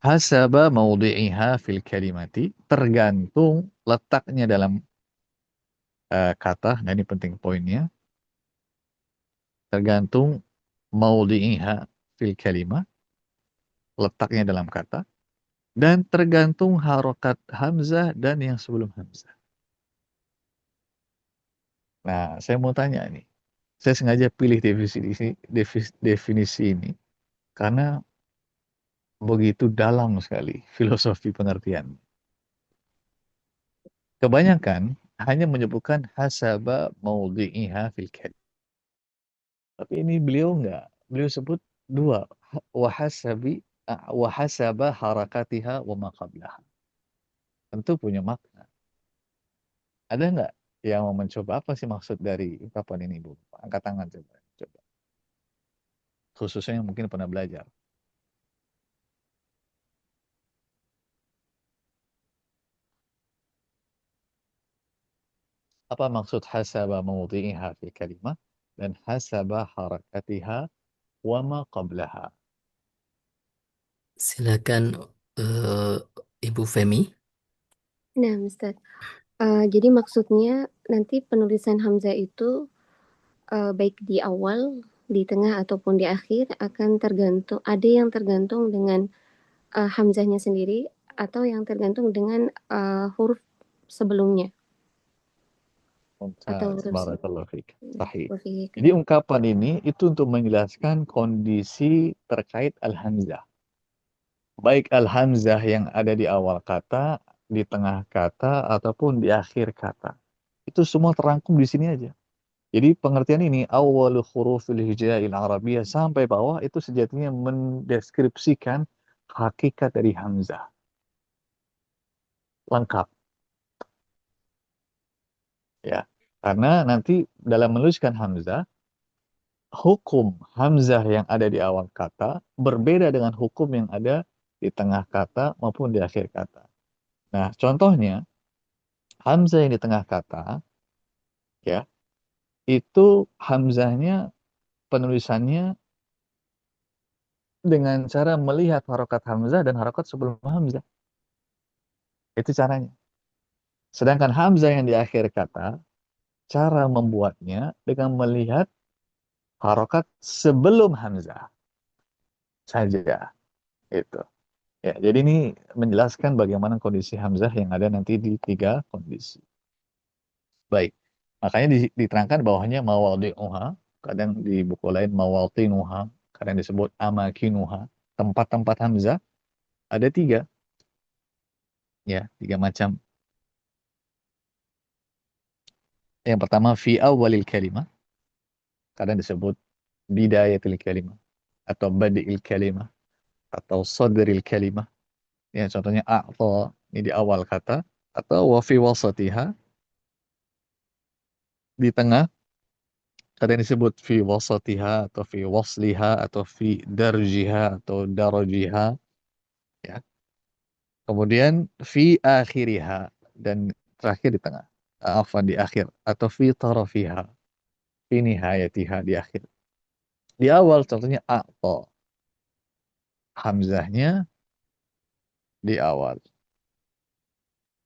Hasaba maudhi'iha fil kalimati, tergantung letaknya dalam kata. Nah, ini penting poinnya. Tergantung maudhi'iha fil kalimah, letaknya dalam kata, dan tergantung harokat hamzah dan yang sebelum hamzah. Nah, saya mau tanya nih. Saya sengaja pilih definisi ini karena begitu dalam sekali filosofi pengertian. Kebanyakan hanya menyebutkan hasaba maudhi'iha fil kalim. Tapi ini beliau enggak. Beliau sebut 2. Wahasaba harakatiha wa ma qablaha. Tentu punya makna. Ada enggak yang mau mencoba apa sih maksud dari ungkapan ini, Bu? Angkat tangan coba. Khususnya yang mungkin pernah belajar. Apa maksud hasaba maudhi'iha fi kalimah dan hasaba harakatiha wa ma qablaha? Silakan eh, Ibu Femi. Nah, Ustaz. Jadi maksudnya nanti penulisan hamzah itu baik di awal, di tengah ataupun di akhir akan tergantung, ada yang tergantung dengan hamzahnya sendiri atau yang tergantung dengan huruf sebelumnya atau Mumtaz, barakallahu fiik. Sahih. huruf Jadi ungkapan ini itu untuk menjelaskan kondisi terkait al-hamzah. Baik al-hamzah yang ada di awal kata, di tengah kata, ataupun di akhir kata. Itu semua terangkum di sini aja. Jadi pengertian ini, awwalu hurufil hijail arabiyyah sampai bawah, itu sejatinya mendeskripsikan hakikat dari hamzah. Lengkap. Ya. Karena nanti dalam menuliskan hamzah, hukum hamzah yang ada di awal kata berbeda dengan hukum yang ada di tengah kata maupun di akhir kata. Nah, contohnya hamzah yang di tengah kata ya, itu hamzahnya penulisannya dengan cara melihat harokat hamzah dan harokat sebelum hamzah. Itu caranya. Sedangkan hamzah yang di akhir kata, cara membuatnya dengan melihat harokat sebelum hamzah saja. Itu. Ya, jadi ini menjelaskan bagaimana kondisi hamzah yang ada nanti di 3 kondisi. Baik. Makanya diterangkan bawahnya mawadhi'uha, kadang di buku lain mawatinuha, kadang disebut amakinuha. Tempat-tempat hamzah ada 3. Ya, 3 macam. Yang pertama fi awalil kalimah, kadang disebut bidayatil kalimah atau badi'il kalimah atau sadril kalimah. Ya, contohnya a'ta ini di awal kata, atau wa fi wasatiha di tengah, kadang disebut fi wasatiha atau fi wasliha atau fi darjiha atau darajiha ya. Kemudian fi akhiriha dan terakhir di tengah. Afwan di akhir atau fi tarafiha, fi nihayatiha di akhir. Di awal contohnya a'ta. Hamzahnya di awal.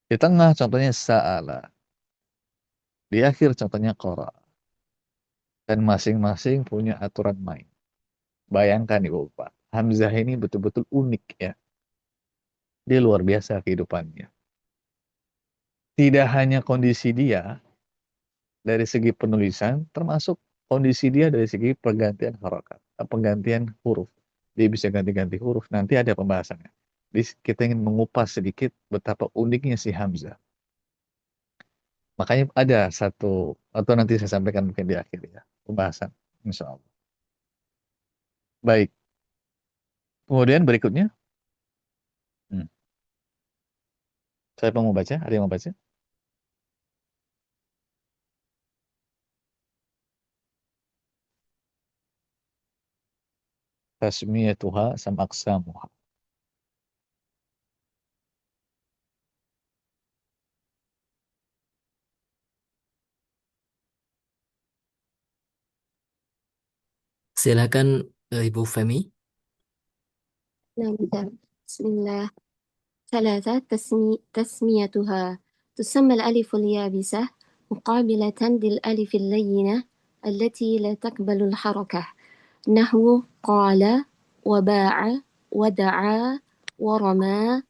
Di tengah contohnya sa'ala. Di akhir contohnya qara. Dan masing-masing punya aturan main. Bayangkan Ibu Bapak, hamzah ini betul-betul unik ya. Dia luar biasa kehidupannya. Tidak hanya kondisi dia dari segi penulisan, termasuk kondisi dia dari segi pergantian harokat, penggantian huruf. Dia bisa ganti-ganti huruf, nanti ada pembahasannya. Kita ingin mengupas sedikit betapa uniknya si hamzah. Makanya ada satu, atau nanti saya sampaikan mungkin di akhir ya, pembahasan, insya Allah. Baik. Kemudian berikutnya, saya mau baca, ada yang mau baca? Tasmiyatuha sama aksamuha. Silakan Ibu Femi. Nah, بسم الله. 3 تسميتها تسمى الألف اليابسة مقابلة للألف اللينة التي لا تقبل الحركة نحو قال وباع ودعا ورمى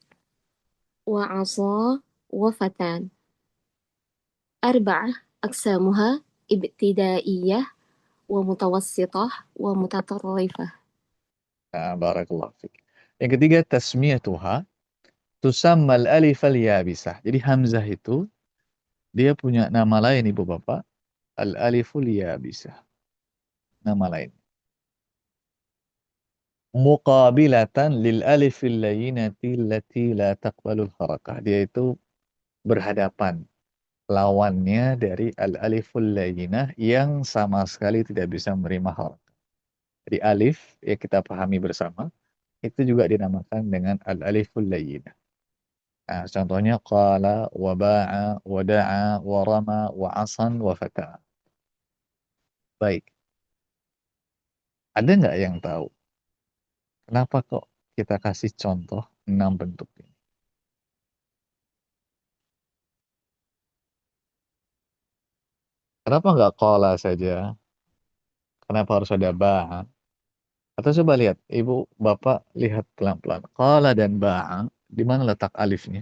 وعصى وفتان. 4 أقسامها ابتدائية ومتوسطة ومتطرفة. Barakallahu fiik. Yang ketiga tasmiyatuha tusammal alif al-yabisah. Jadi hamzah itu dia punya nama lain Ibu Bapak, al-aliful yabisah. Nama lain. Muqabilatan lil alifil layyinati allati la taqbalul harakah. Dia itu berhadapan, lawannya dari al-aliful layyinah yang sama sekali tidak bisa menerima harakah. Jadi alif yang kita pahami bersama itu juga dinamakan dengan al-aliful layyinah. Nah, contohnya qala wa ba'a wa da'a wa rama wa asan wa fata'a. Baik. Ada nggak yang tahu kenapa kok kita kasih contoh 6 bentuk ini. Kenapa nggak qala saja? Kenapa harus ada ba? Atau coba lihat, ibu bapak lihat pelan-pelan. Qala dan ba, di mana letak alifnya?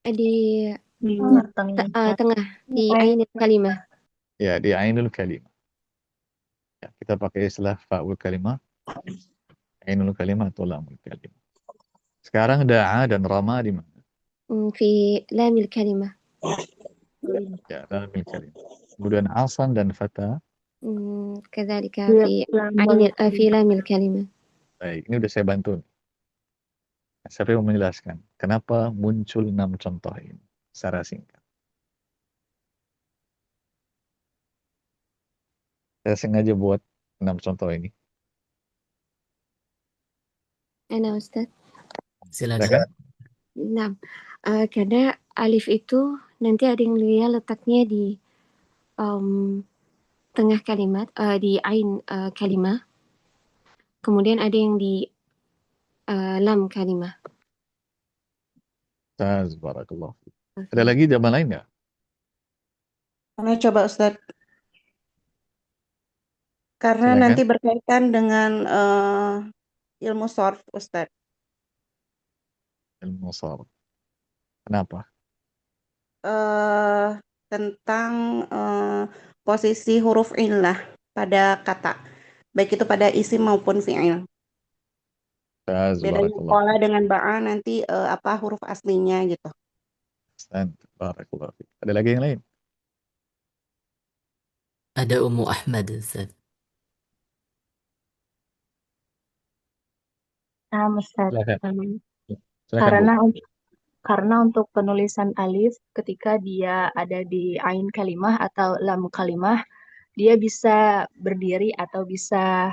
Di Tengah. tengah di ainil kalimah. Ya, di ainul kalimah. Ya, kita pakai istilah fa'ul kalimah, ainul kalimah atau lamul kalimah. Sekarang da'a dan rama di mana? Fi lamil kalimah. Ya, lamul kalimah. Kemudian asan dan fata. كذلك في لام الكلمة. Baik, ini udah saya bantu. Saya mau menjelaskan kenapa muncul 6 contoh ini secara singkat. Saya sengaja buat 6 contoh ini. أنا أستاذ. Silakan. Nah, karena alif itu nanti ada yang dia letaknya di tengah kalimat, di ain kalimah. Kemudian ada yang di lam kalimah. Barakallah. Ada lagi jawaban lain nggak? Saya coba Ustaz. Karena Silakan. nanti berkaitan dengan ilmu sorf Ustaz. Ilmu sarf. Kenapa? Tentang posisi huruf illah pada kata, baik itu pada isim maupun fi'il. Bedanya Barakallah. qala dengan ba'a nanti apa huruf aslinya gitu. Barakallah. Ada lagi yang lain? Ada Ummu Ahmad, Ustaz. Ustaz. Silakan. Karena untuk penulisan alif ketika dia ada di ain kalimah atau lam kalimah, dia bisa berdiri atau bisa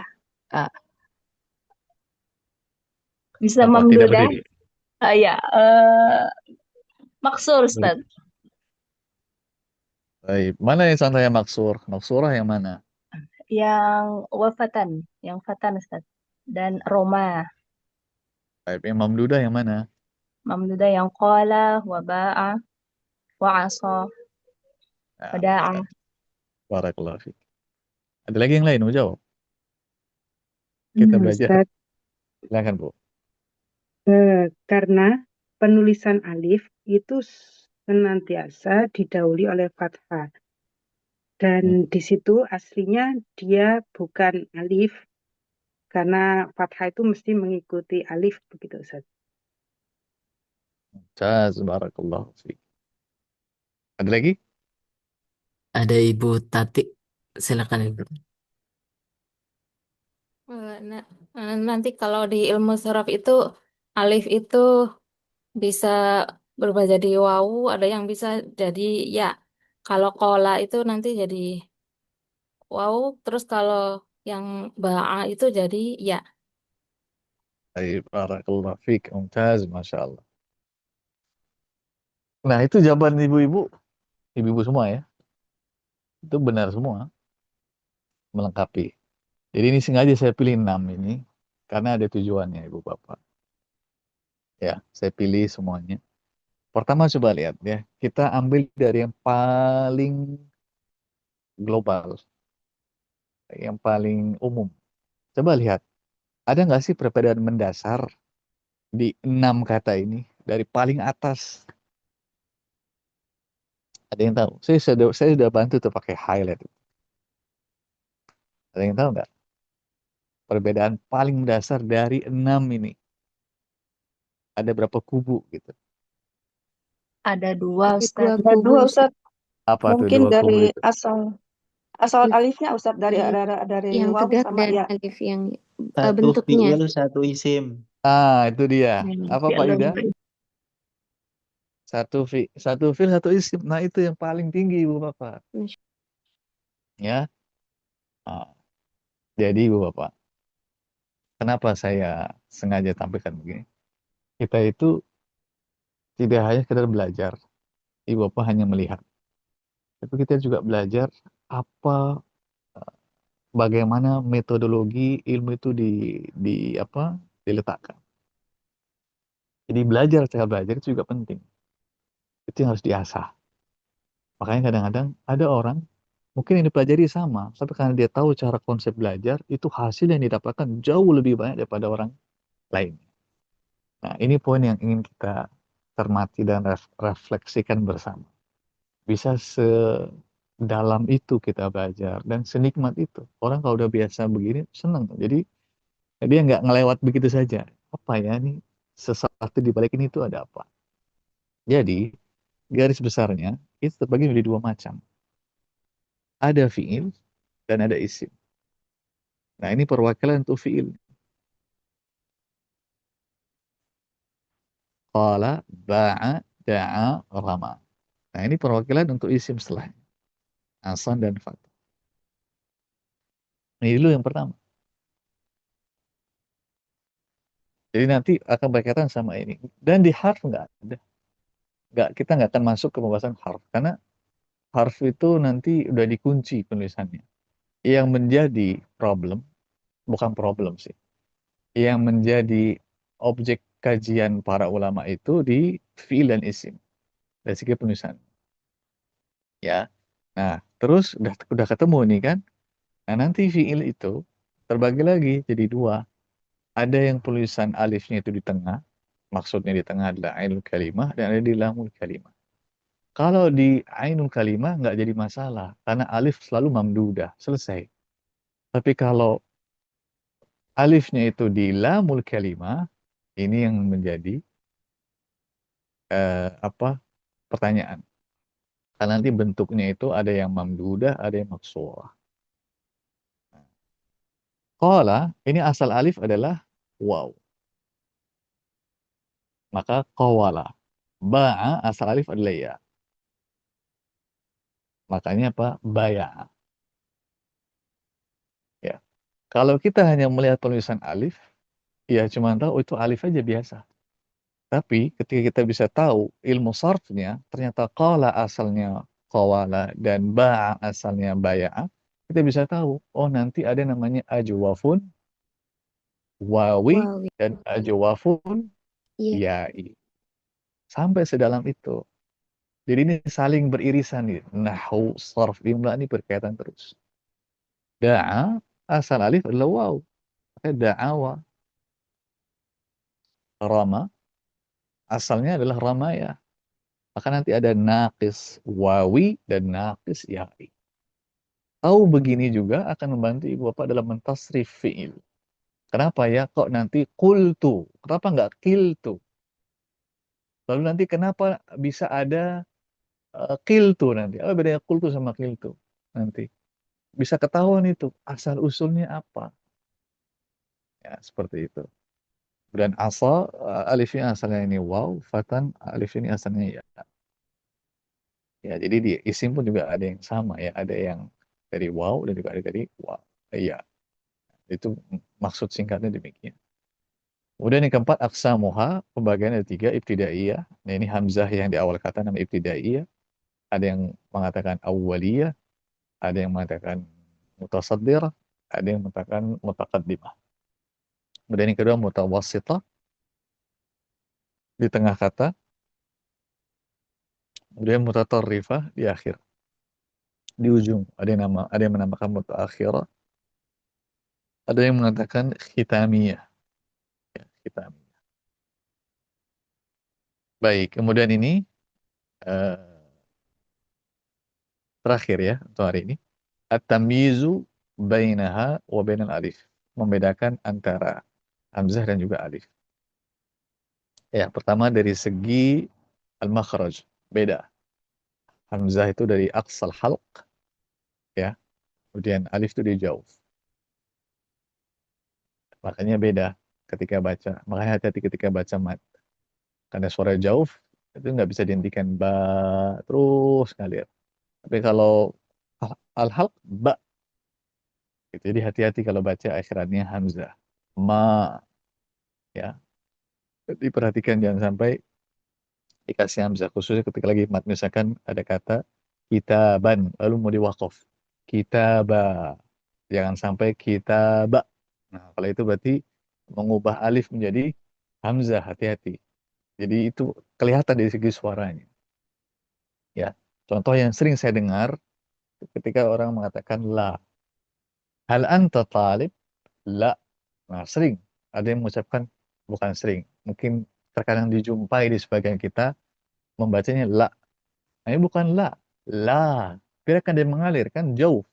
memdudah. Maksur Ustaz. Baik. Mana yang contohnya maksur? Maksurah yang mana? Yang wafatan, yang fatan Ustaz. Dan Roma. Baik. Yang mamdudah yang mana? Mamdudah yang qala, wa ba'a, wa asa, wa da'a. Barakallah fiik. Ada lagi yang lain mau jawab? Kita belajar. Ustaz, Silakan, Bu. karena penulisan alif itu senantiasa didahului oleh fathah. Dan di situ aslinya dia bukan alif, karena fathah itu mesti mengikuti alif, begitu Ustaz. Barakallah fiik. Ada lagi? Ada Ibu Tatik. Silakan Ibu. Nanti kalau di ilmu sorof itu alif itu bisa berubah jadi wawu, ada yang bisa jadi ya. Kalau kola itu nanti jadi wawu, terus kalau yang ba'a itu jadi ya. Baik, barakallah fiik. Mumtaz, Masya Allah. Nah, itu jawaban ibu-ibu. Ibu-ibu semua ya. Itu benar semua. Melengkapi. Jadi ini sengaja saya pilih 6 ini. Karena ada tujuannya, Ibu Bapak. Ya, saya pilih semuanya. Pertama coba lihat ya. Kita ambil dari yang paling global. Yang paling umum. Coba lihat. Ada nggak sih perbedaan mendasar di 6 kata ini? Dari paling atas. Ada yang tahu? Saya sudah bantu tuh pakai highlight. Ada yang tahu nggak? Perbedaan paling mendasar dari 6 ini. Ada berapa kubu gitu? Ada dua Ustaz. Ada dua Ustaz. Apa Mungkin tuh 2 kubu dari itu? asal alifnya Ustaz dari yang wawu tegak sama dan ya. alif yang Satu bentuknya. fi'il, satu isim. Itu dia. Apa Pak Yuda? Satu fil, satu isim. Nah, itu yang paling tinggi Ibu Bapak. Ya. Nah, jadi Ibu Bapak, kenapa saya sengaja tampilkan begini? Kita itu tidak hanya sekedar belajar. Ibu Bapak hanya melihat. Tapi kita juga belajar bagaimana metodologi ilmu itu diletakkan. Jadi belajar, cara belajar itu juga penting. Itu yang harus diasah. Makanya kadang-kadang ada orang, mungkin yang dipelajari sama, tapi karena dia tahu cara konsep belajar, itu hasil yang didapatkan jauh lebih banyak daripada orang lain. Nah, ini poin yang ingin kita cermati dan refleksikan bersama. Bisa sedalam itu kita belajar dan senikmat itu. Orang kalau udah biasa begini, senang. Jadi dia nggak ngelewat begitu saja. Apa ya ini sesuatu di balik ini itu ada apa? Jadi garis besarnya itu terbagi menjadi dua macam. Ada fiil dan ada isim. Nah, ini perwakilan untuk fiil. Qala, ba'a, da'a, rama. Nah, ini perwakilan untuk isim setelahnya. Asan dan fat. Ini dulu yang pertama. Jadi nanti akan berkaitan sama ini. Dan di harf nggak ada. Kita nggak akan masuk ke pembahasan harf. Karena harf itu nanti udah dikunci penulisannya. Yang menjadi problem, bukan problem sih. Yang menjadi objek kajian para ulama itu di fi'il dan isim. Dari segi penulisan. Ya. Nah, terus udah ketemu nih kan. Nah, nanti fi'il itu terbagi lagi jadi dua. Ada yang tulisan alifnya itu di tengah. Maksudnya di tengah adalah ainul kalimah dan ada di lamul kalimah. Kalau di ainul kalimah nggak jadi masalah. Karena alif selalu mamdudah. Selesai. Tapi kalau alifnya itu di lamul kalimah, ini yang menjadi pertanyaan. Karena nanti bentuknya itu ada yang mamdudah, ada yang maksurah. Qala, ini asal alif adalah waw. Maka qawala. Ba'a asal alif adalah ya. Makanya apa? Baya'a. Ya. Kalau kita hanya melihat tulisan alif, ya cuma tahu itu alif aja biasa. Tapi ketika kita bisa tahu ilmu sarfnya, ternyata qala asalnya qawala dan ba'a asalnya baya'a, kita bisa tahu, oh nanti ada namanya ajwafun, wawi, Wawi. dan ajwafun, Iya. ya'i. Sampai sedalam itu. Jadi ini saling beririsan nih. Nahwu, sarf, imla ini berkaitan terus. Da'a, asal alif adalah waw. Maka da'awa. Rama, asalnya adalah ramaya. Maka nanti ada naqis wawi dan naqis ya'i. Tahu begini juga akan membantu ibu bapak dalam mentasrif fi'il. Kenapa ya? Kok nanti qultu? Kenapa nggak qiltu? Lalu nanti kenapa bisa ada qiltu nanti? Apa bedanya qultu sama qiltu? Nanti bisa ketahuan itu asal usulnya apa. Ya, seperti itu. Dan asal alifnya asalnya ini waw, fatan alif ini asalnya ya. Ya, jadi di isim pun juga ada yang sama ya, ada yang dari waw dan juga ada dari waw. Iya, itu maksud singkatnya demikian. Kemudian yang keempat aksamuha, pembagian ada tiga, ibtidaiyah. Nah, ini hamzah yang di awal kata nama ibtidaiyah. Ada yang mengatakan awwaliyah, ada yang mengatakan mutasaddirah, ada yang mengatakan mutaqaddimah. Kemudian yang kedua mutawassithah, di tengah kata. Kemudian mutatarrifah di akhir. Di ujung ada yang menambahkan mutaakhirah, ada yang mengatakan khitamiyah. Ya, khitamiyah. Baik, kemudian ini terakhir ya untuk hari ini. At-tamyizu bainaha wa bainal alif. Membedakan antara hamzah dan juga alif. Ya, pertama dari segi al-makhraj, beda. Hamzah itu dari aqsal halq, ya. Kemudian alif itu di jauh. Makanya beda ketika baca. Makanya hati-hati ketika baca mat. Karena suara jauh itu nggak bisa dihentikan ba terus ngalir. Tapi kalau al-halq ba. Gitu. Jadi hati-hati kalau baca akhirannya hamzah. Ma, ya. Diperhatikan jangan sampai dikasih hamzah khususnya ketika lagi mat, misalkan ada kata kitaban lalu mau diwakaf kitaba, jangan sampai kitaba. Nah, kalau itu berarti mengubah alif menjadi hamzah, hati-hati. Jadi itu kelihatan dari segi suaranya. Ya, contoh yang sering saya dengar ketika orang mengatakan la. Hal anta talib? La. Nah, sering ada yang mengucapkan, bukan sering, mungkin terkadang dijumpai di sebagian kita membacanya la. Nah, ini bukan la. La. Biarkan dia mengalir, kan jauh.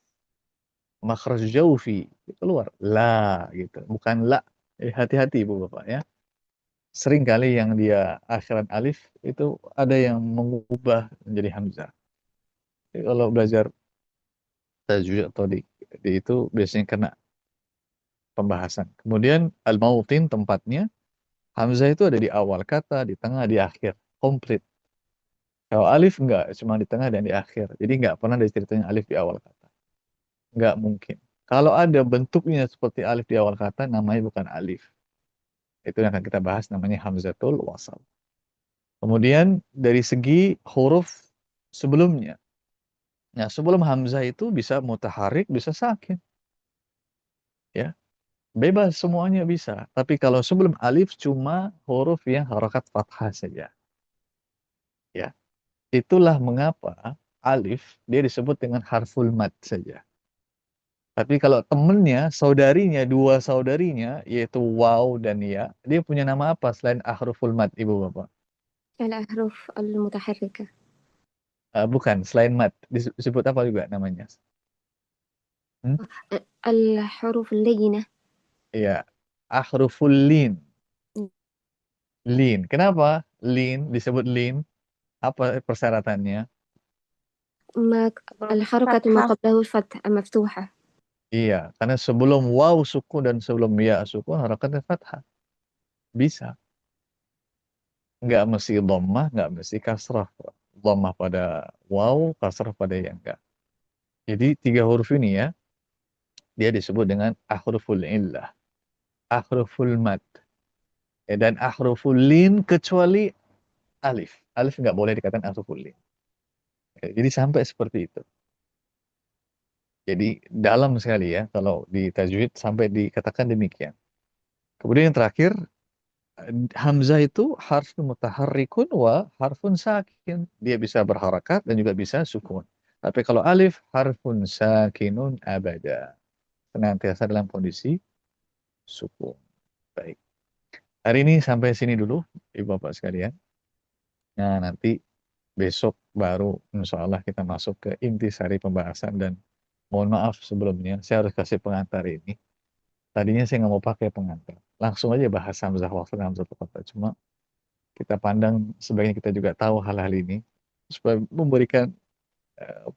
Makhraj jaufi. Keluar. La. Gitu. Bukan la. Hati-hati Ibu Bapak ya. Sering kali yang dia akhiran alif itu ada yang mengubah menjadi hamzah. Jadi kalau belajar tajwid atau di itu biasanya kena pembahasan. Kemudian al-mautin tempatnya, hamzah itu ada di awal kata, di tengah, di akhir. Komplit. Kalau alif enggak, cuma di tengah dan di akhir. Jadi enggak pernah diceritanya alif di awal kata. Enggak mungkin. Kalau ada bentuknya seperti alif di awal kata, namanya bukan alif. Itu yang akan kita bahas, namanya hamzatul wasal. Kemudian dari segi huruf sebelumnya. Nah, sebelum hamzah itu bisa mutaharik, bisa sakin. Ya, bebas semuanya bisa. Tapi kalau sebelum alif cuma huruf yang harokat fathah saja. Ya, itulah mengapa alif dia disebut dengan harful mad saja. Tapi kalau temennya, saudarinya, dua saudarinya, yaitu waw dan ya, dia punya nama apa selain ahruful mad, Ibu Bapak? الأحرف المتحركة. Bukan, selain mad. Disebut apa juga namanya? الحروف اللينة. Iya, ahruful lin. Lin. Kenapa lin disebut lin? Apa persyaratannya? الحركة ما قبله الفتح مفتوحة. Iya, karena sebelum waw sukun dan sebelum ya sukun harakatnya fathah. Bisa. Nggak mesti dhammah, nggak mesti kasrah. Dhammah pada waw, kasrah pada ya enggak. Jadi tiga huruf ini ya, dia disebut dengan ahruful illah, ahruful mad, dan ahruful lin kecuali alif. Alif nggak boleh dikatakan ahruful lin. Jadi sampai seperti itu. Jadi dalam sekali ya kalau di tajwid sampai dikatakan demikian. Kemudian yang terakhir, hamzah itu harfun mutaharrikun wa harfun sakin. Dia bisa berharakat dan juga bisa sukun. Tapi kalau alif harfun sakinun abada. Senantiasa dalam kondisi sukun. Baik. Hari ini sampai sini dulu, Ibu Bapak sekalian. Nah, nanti besok baru insya Allah kita masuk ke intisari pembahasan, dan mohon maaf sebelumnya, saya harus kasih pengantar ini. Tadinya saya nggak mau pakai pengantar. Langsung aja bahas hamzah wasl dan hamzah qat'ah. Cuma kita pandang sebaiknya kita juga tahu hal-hal ini supaya memberikan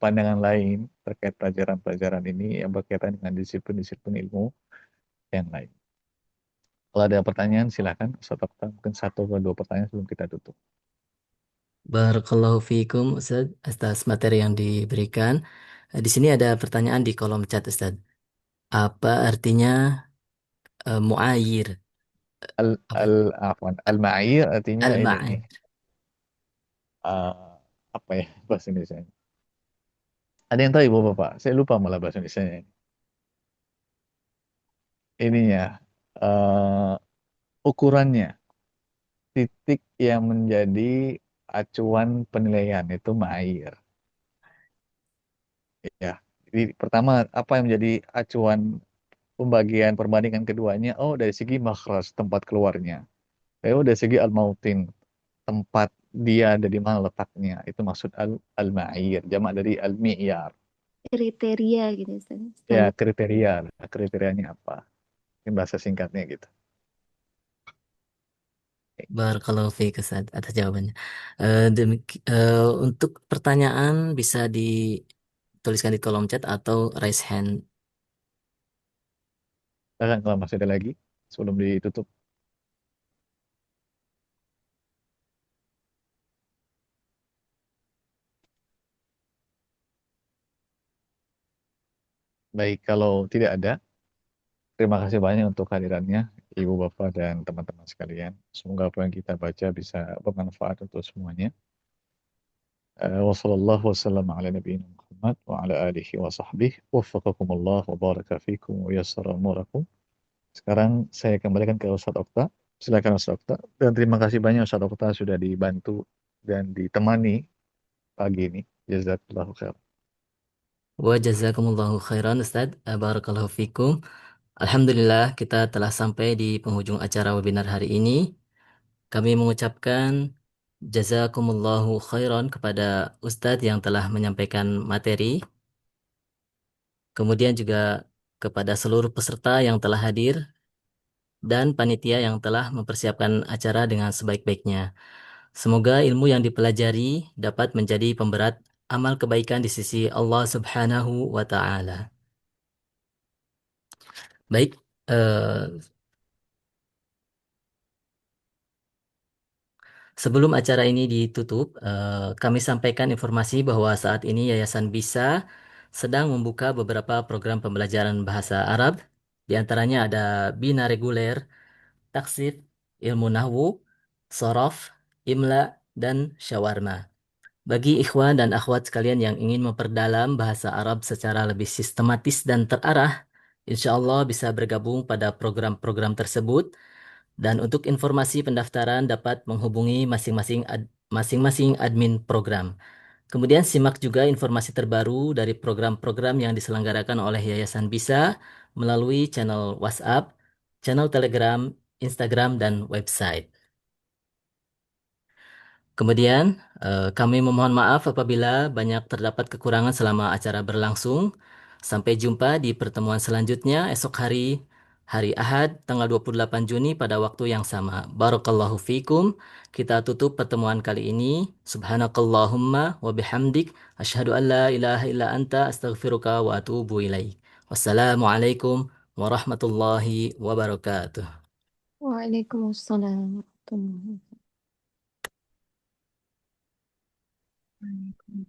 pandangan lain terkait pelajaran-pelajaran ini yang berkaitan dengan disiplin-disiplin ilmu yang lain. Kalau ada pertanyaan silakan. Mungkin satu atau dua pertanyaan sebelum kita tutup. Barakallahu fiikum Ustaz atas materi yang diberikan. Di sini ada pertanyaan di kolom chat Ustaz. Apa artinya muayir? Al-ma'ir artinya ini. Al-ma'ir. Apa ya bahasa Indonesia? Ada yang tahu Ibu Bapak? Saya lupa malah bahasa Indonesia. Ininya ukurannya, titik yang menjadi acuan penilaian itu ma'ir. Ya. Jadi pertama apa yang menjadi acuan pembagian perbandingan keduanya? Oh, dari segi makhraj, tempat keluarnya. Oh, dari segi al-mautin, tempat dia ada di mana letaknya. Itu maksud al-ma'ir, jamak dari al-mi'yar. Kriteria gitu Ustaz. Ya, kriterianya apa? Ini bahasa singkatnya gitu. Barakallahu fiik Ustaz atas jawabannya. Untuk pertanyaan bisa dituliskan di kolom chat atau raise hand. Silakan kalau masih ada lagi sebelum ditutup. Baik, kalau tidak ada, terima kasih banyak untuk hadirannya Ibu Bapak dan teman-teman sekalian. Semoga apa yang kita baca bisa bermanfaat untuk semuanya. Wassallallahu wasallam ala nabiyina Muhammad wa ala alihi wa sahbihi waffaqakumullah wa baraka fikum wa yassara umurakum. Sekarang saya kembalikan ke Ustaz Okta Silakan Ustaz Okta. Dan terima kasih banyak Ustaz Okta sudah dibantu dan ditemani pagi ini. Jazakallahu khair. Wa jazakumullahu khairan Ustaz. Barakallahu fikum. Alhamdulillah kita telah sampai di penghujung acara webinar hari ini. Kami mengucapkan jazakumullahu khairan kepada Ustadz yang telah menyampaikan materi. Kemudian juga kepada seluruh peserta yang telah hadir dan panitia yang telah mempersiapkan acara dengan sebaik-baiknya. Semoga ilmu yang dipelajari dapat menjadi pemberat amal kebaikan di sisi Allah Subhanahu wa Ta'ala. Baik, sebelum acara ini ditutup, kami sampaikan informasi bahwa saat ini Yayasan Bisa sedang membuka beberapa program pembelajaran bahasa Arab. Di antaranya ada Bina Reguler, Taksif, Ilmu Nahwu, Sorof, Imla, dan Syawarma. Bagi ikhwan dan akhwat sekalian yang ingin memperdalam bahasa Arab secara lebih sistematis dan terarah, insya Allah bisa bergabung pada program-program tersebut. Dan untuk informasi pendaftaran dapat menghubungi masing-masing admin program. Kemudian simak juga informasi terbaru dari program-program yang diselenggarakan oleh Yayasan Bisa melalui channel WhatsApp, channel Telegram, Instagram, dan website. Kemudian, kami memohon maaf apabila banyak terdapat kekurangan selama acara berlangsung. Sampai jumpa di pertemuan selanjutnya esok hari, hari Ahad, tanggal 28 Juni pada waktu yang sama. Barakallahu fikum. Kita tutup pertemuan kali ini. Subhanakallahumma wa bihamdik. Asyhadu an la ilaha illa anta astaghfiruka wa atubu ilaik. Wassalamualaikum warahmatullahi wabarakatuh. Waalaikumsalam warahmatullahi wabarakatuh.